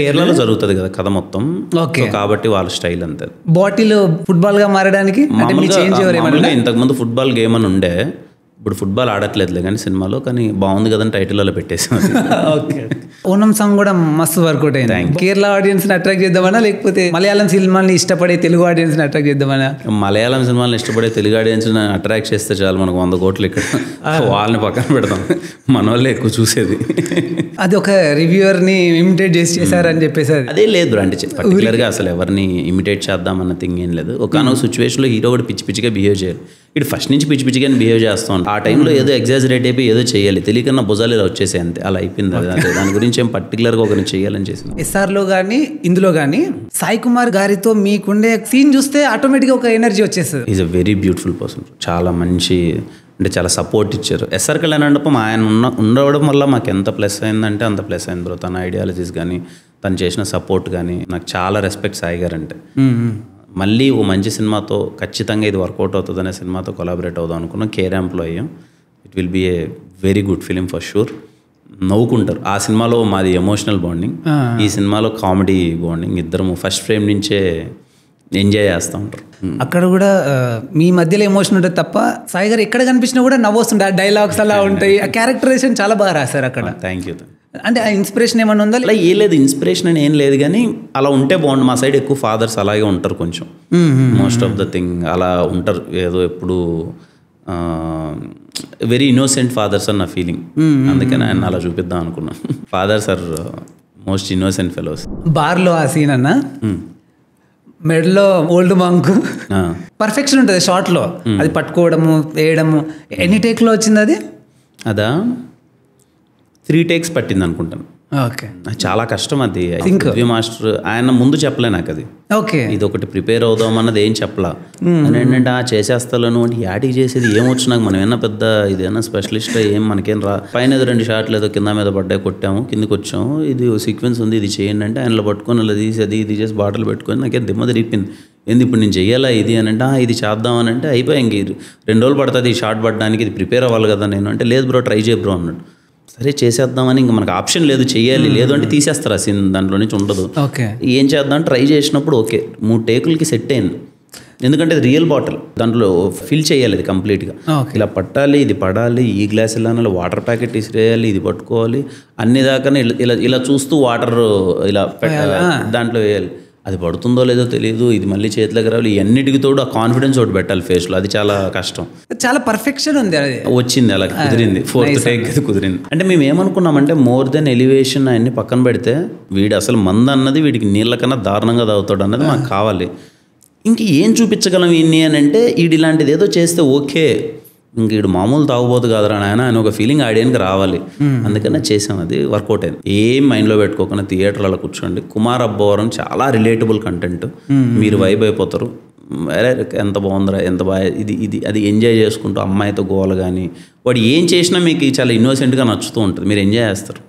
కేరళలో జరుగుతుంది కదా కథ మొత్తం. ఓకే, కాబట్టి వాళ్ళ స్టైల్ అంతే. బాటిల్ ఫుట్బాల్ గా మారడానికి ఇంతకు ముందు ఫుట్బాల్ గేమ్ అని ఉండే, ఇప్పుడు ఫుట్బాల్ ఆడట్లేదులే కానీ సినిమాలో, కానీ బాగుంది కదని టైటిల్లో పెట్టేసాం. ఓకే, ఓనం సాంగ్ కూడా మస్తు వర్కౌట్ అయింది. కేరళ ఆడియన్స్ ని అట్రాక్ట్ చేద్దామన్నా, లేకపోతే మలయాళం సినిమాని ఇష్టపడే తెలుగు ఆడియన్స్ ని అట్రాక్ట్ చేద్దామన్నా? మలయాళం సినిమాలను ఇష్టపడే తెలుగు ఆడియన్స్ అట్రాక్ట్ చేస్తే చాలు, మనకు 100 కోట్లు ఇక్కడ. వాళ్ళని పక్కన పెడతాం, మన వాళ్ళే ఎక్కువ చూసేది. అది ఒక రివ్యూవర్ ని ఇమిటేట్ చేశారని చెప్పేసి అదే లేదు అంటే పర్టికులర్ గా అసలు ఎవరిని ఇమిటేట్ చేద్దామన్న థింగ్ ఏం లేదు. ఒకనొక సిచ్యువేషన్ లో హీరో కూడా పిచ్చి పిచ్చిగా బిహేవ్ చేయాలి. ఇటు ఫస్ట్ నుంచి పిచ్చి పిచ్చిగా బిహేవ్ చేస్తూ ఉంటాం. ఆ టైంలో ఏదో ఎగ్జాజరేట్ అయిపోయి ఏదో చేయాలి, తెలియకన్నా భుజాలు ఇలా వచ్చేసాయి అంతే, అలా అయిపోయింది. అదే దాని గురించి ఏం పర్టికులర్గా ఒకరిని చేయాలని చేసింది. ఎస్ఆర్ లో కానీ ఇందులో కానీ సాయి కుమార్ గారితో మీకుండే సీన్ చూస్తే ఆటోమేటిక్గా ఒక ఎనర్జీ వచ్చేస్తుంది. Is a very beautiful person, చాలా మంచి, అంటే చాలా సపోర్ట్ ఇచ్చారు. ఎస్ఆర్ కళ్యాణ్ మండపం ఆయన ఉండడం వల్ల మాకు ఎంత ప్లస్ అయిందంటే అంత ప్లస్ అయింది బ్రో. తన ఐడియాలజీస్ కానీ తను చేసిన సపోర్ట్ కానీ నాకు చాలా రెస్పెక్ట్ సాయి గారు అంటే. మళ్ళీ ఓ మంచి సినిమాతో ఖచ్చితంగా ఇది వర్కౌట్ అవుతుంది అనే సినిమాతో కొలాబరేట్ అవుదాం అనుకున్నాం. కే ర్యాంప్లో అయ్యాం. It will be a very good film for sure. నవ్వుకుంటారు. ఆ సినిమాలో మాది ఎమోషనల్ బాండింగ్, ఈ సినిమాలో కామెడీ బాండింగ్. ఇద్దరము ఫస్ట్ ఫ్రేమ్ నుంచే ఎంజాయ్ చేస్తూ ఉంటారు. అక్కడ కూడా మీ మధ్యలో ఎమోషన్ ఉంటుంది తప్ప సాయి గారు ఎక్కడ కనిపించినా కూడా నవ్వొస్తుండే, ఆ డైలాగ్స్ అలా ఉంటాయి. ఆ క్యారెక్టరైజేషన్ చాలా బాగా రాశారు అక్కడ. Thank you. అంటే ఆ ఇన్స్పిరేషన్ ఏమైనా ఉందా? అలా ఏ లేదు, ఇన్స్పిరేషన్ అని ఏం లేదు, కానీ అలా ఉంటే బాగుండు. మా సైడ్ ఎక్కువ ఫాదర్స్ అలాగే ఉంటారు కొంచెం, మోస్ట్ ఆఫ్ ద థింగ్ అలా ఉంటారు. ఏదో ఎప్పుడు వెరీ ఇన్నోసెంట్ ఫాదర్స్ అని నా ఫీలింగ్. అందుకని ఆయన అలా చూపిద్దాం అనుకున్నాను. Fathers are most innocent fellows. బార్లో ఆ సీన్ అన్న మెడలో ఓల్డ్ మంక్ పర్ఫెక్షన్ ఉంటుంది షార్ట్లో, అది పట్టుకోవడము వేయడము. ఎన్ని టేక్లో వచ్చింది అది? అదా 3 takes పట్టింది అనుకుంటాను. ఓకే, చాలా కష్టం అది. మాస్టర్ ఆయన ముందు చెప్పలే నాకు అది. ఓకే, ఇది ఒకటి ప్రిపేర్ అవుదాం అన్నది ఏం చెప్పలా. ఏంటంటే చేసేస్తాను అంటే యాడికి చేసేది ఏమొచ్చు నాకు, మనం ఏమన్నా పెద్ద ఇదేనా స్పెషలిస్ట్ ఏం మనకేం రా. పైన ఏదో 2 షాట్లు ఏదో కింద మీద పడ్డాయి, కొట్టాము, కిందకి వచ్చాము, ఇది సీక్వెన్స్ ఉంది ఇది చేయండి అంటే ఆయనలో పట్టుకొని అలా తీసి అది ఇది చేసి బాటిల్ పెట్టుకొని నాకేం దిమ్మ తిరిగిపోయింది. ఏంది ఇప్పుడు నేను చెయ్యాలా ఇది అని అంటే ఇది చేద్దాం అని అంటే అయిపోయి ఇంక 2 రోజులు పడుతుంది ఈ షార్ట్ పడడానికి, ఇది ప్రిపేర్ అవ్వాలి కదా నేను అంటే. లేదు బ్రో ట్రై చేయ బ్రో అన్నాడు. సరే చేసేద్దామని, ఇంకా మనకు ఆప్షన్ లేదు, చెయ్యాలి, లేదు అంటే తీసేస్తారు ఆ సీన్, దాంట్లో నుంచి ఉండదు. ఓకే, ఏం చేద్దాం ట్రై చేసినప్పుడు ఓకే 3 టేకులకి సెట్ అయింది. ఎందుకంటే ఇది రియల్ బాటిల్, దాంట్లో ఫిల్ చేయాలి ఇది కంప్లీట్గా. ఇలా పట్టాలి, ఇది పడాలి, ఈ గ్లాస్ ఇలా వాటర్ ప్యాకెట్ ఇసిరేయాలి, ఇది పట్టుకోవాలి, అన్ని దాకా ఇలా ఇలా చూస్తూ వాటర్ ఇలా పెట్టాలి, దాంట్లో వేయాలి. అది పడుతుందో లేదో తెలియదు, ఇది మళ్ళీ చేతిలోకి రావాలి, ఇవన్నిటికి తోడు ఆ కాన్ఫిడెన్స్ ఒకటి పెట్టాలి ఫేస్లో, అది చాలా కష్టం. చాలా పర్ఫెక్షన్ ఉంది, అది వచ్చింది అలా కుదిరింది. 4th టేక్ అది కుదిరింది. అంటే మేము ఏమనుకున్నామంటే మోర్ దెన్ ఎలివేషన్ అన్ని పక్కన పెడితే వీడు అసలు మందు అన్నది వీడికి నీళ్ళ కన్నా దారుణంగా తాగుతాడు అన్నది మాకు కావాలి. ఇంక ఏం చూపించగలం ఈయన్ని అని అంటే వీడు ఇలాంటిది ఏదో చేస్తే ఓకే, ఇంక వీడు మామూలు తాగుబోతు కాదురా నాయన అని ఒక ఫీలింగ్ ఆడియన్కి రావాలి. అందుకనే చేసాం, అది వర్కౌట్ అయింది. ఏం మైండ్లో పెట్టుకోకుండా థియేటర్లలో కూర్చోండి. కుమార్ అబ్బవరం చాలా రిలేటబుల్ కంటెంట్, మీరు వైబ్ అయిపోతారు. అరే ఎంత బాగుందిరా, ఎంత బాగా ఇది ఇది అది ఎంజాయ్ చేసుకుంటూ అమ్మాయితో గోల కానీ వాడు ఏం చేసినా మీకు చాలా ఇన్నోసెంట్గా నచ్చుతూ ఉంటుంది, మీరు ఎంజాయ్ చేస్తారు.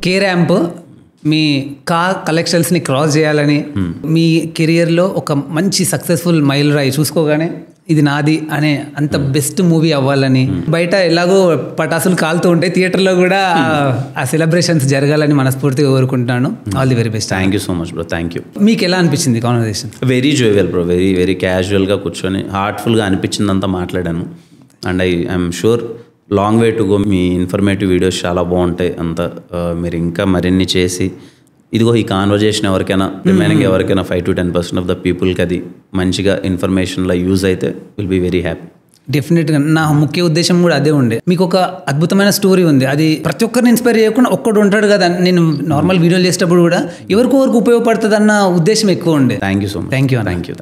కే ర్యాంప్ మీ కలెక్షన్స్ని క్రాస్ చేయాలని, మీ కెరియర్లో ఒక మంచి సక్సెస్ఫుల్ మైల్ రాయి చూసుకోగానే ఇది నాది అనే అంత బెస్ట్ మూవీ అవ్వాలని, బయట ఎలాగో పటాసులు కాలుతూ ఉంటాయి, థియేటర్లో కూడా ఆ సెలబ్రేషన్స్ జరగాలని మనస్ఫూర్తిగా కోరుకుంటున్నాను. All the very best. Thank you so much bro. Thank you. మీకు ఎలా అనిపించింది conversation? Very jovial bro, very very క్యాజువల్గా కూర్చొని హార్ట్ఫుల్గా అనిపించిందంతా మాట్లాడాను. And I'm sure long way to go. Me informative videos చాలా బాగుంటాయి అంతా. మీరు ఇంకా మరిన్ని చేసి ఇదిగో ఈ కాన్వర్జేషన్ ఎవరికైనా రిమైనింగ్ ఎవరికైనా 5 to 10% ఆఫ్ ద పీపుల్కి అది మంచిగా ఇన్ఫర్మేషన్లో యూజ్ అయితే విల్ బీ వెరీ హ్యాపీ. డెఫినెట్గా నా ముఖ్య ఉద్దేశం కూడా అదే ఉండే. మీకు ఒక అద్భుతమైన స్టోరీ ఉంది, అది ప్రతి ఒక్కరిని ఇన్స్పైర్ చేయకుండా ఒక్కడు ఉంటాడు కదా. నేను నార్మల్ వీడియోలు చేసేటప్పుడు కూడా ఎవరికొవరికి ఉపయోగపడుతుంది అన్న ఉద్దేశం ఎక్కువ ఉండే. Thank you so much. Thank you. Thank you.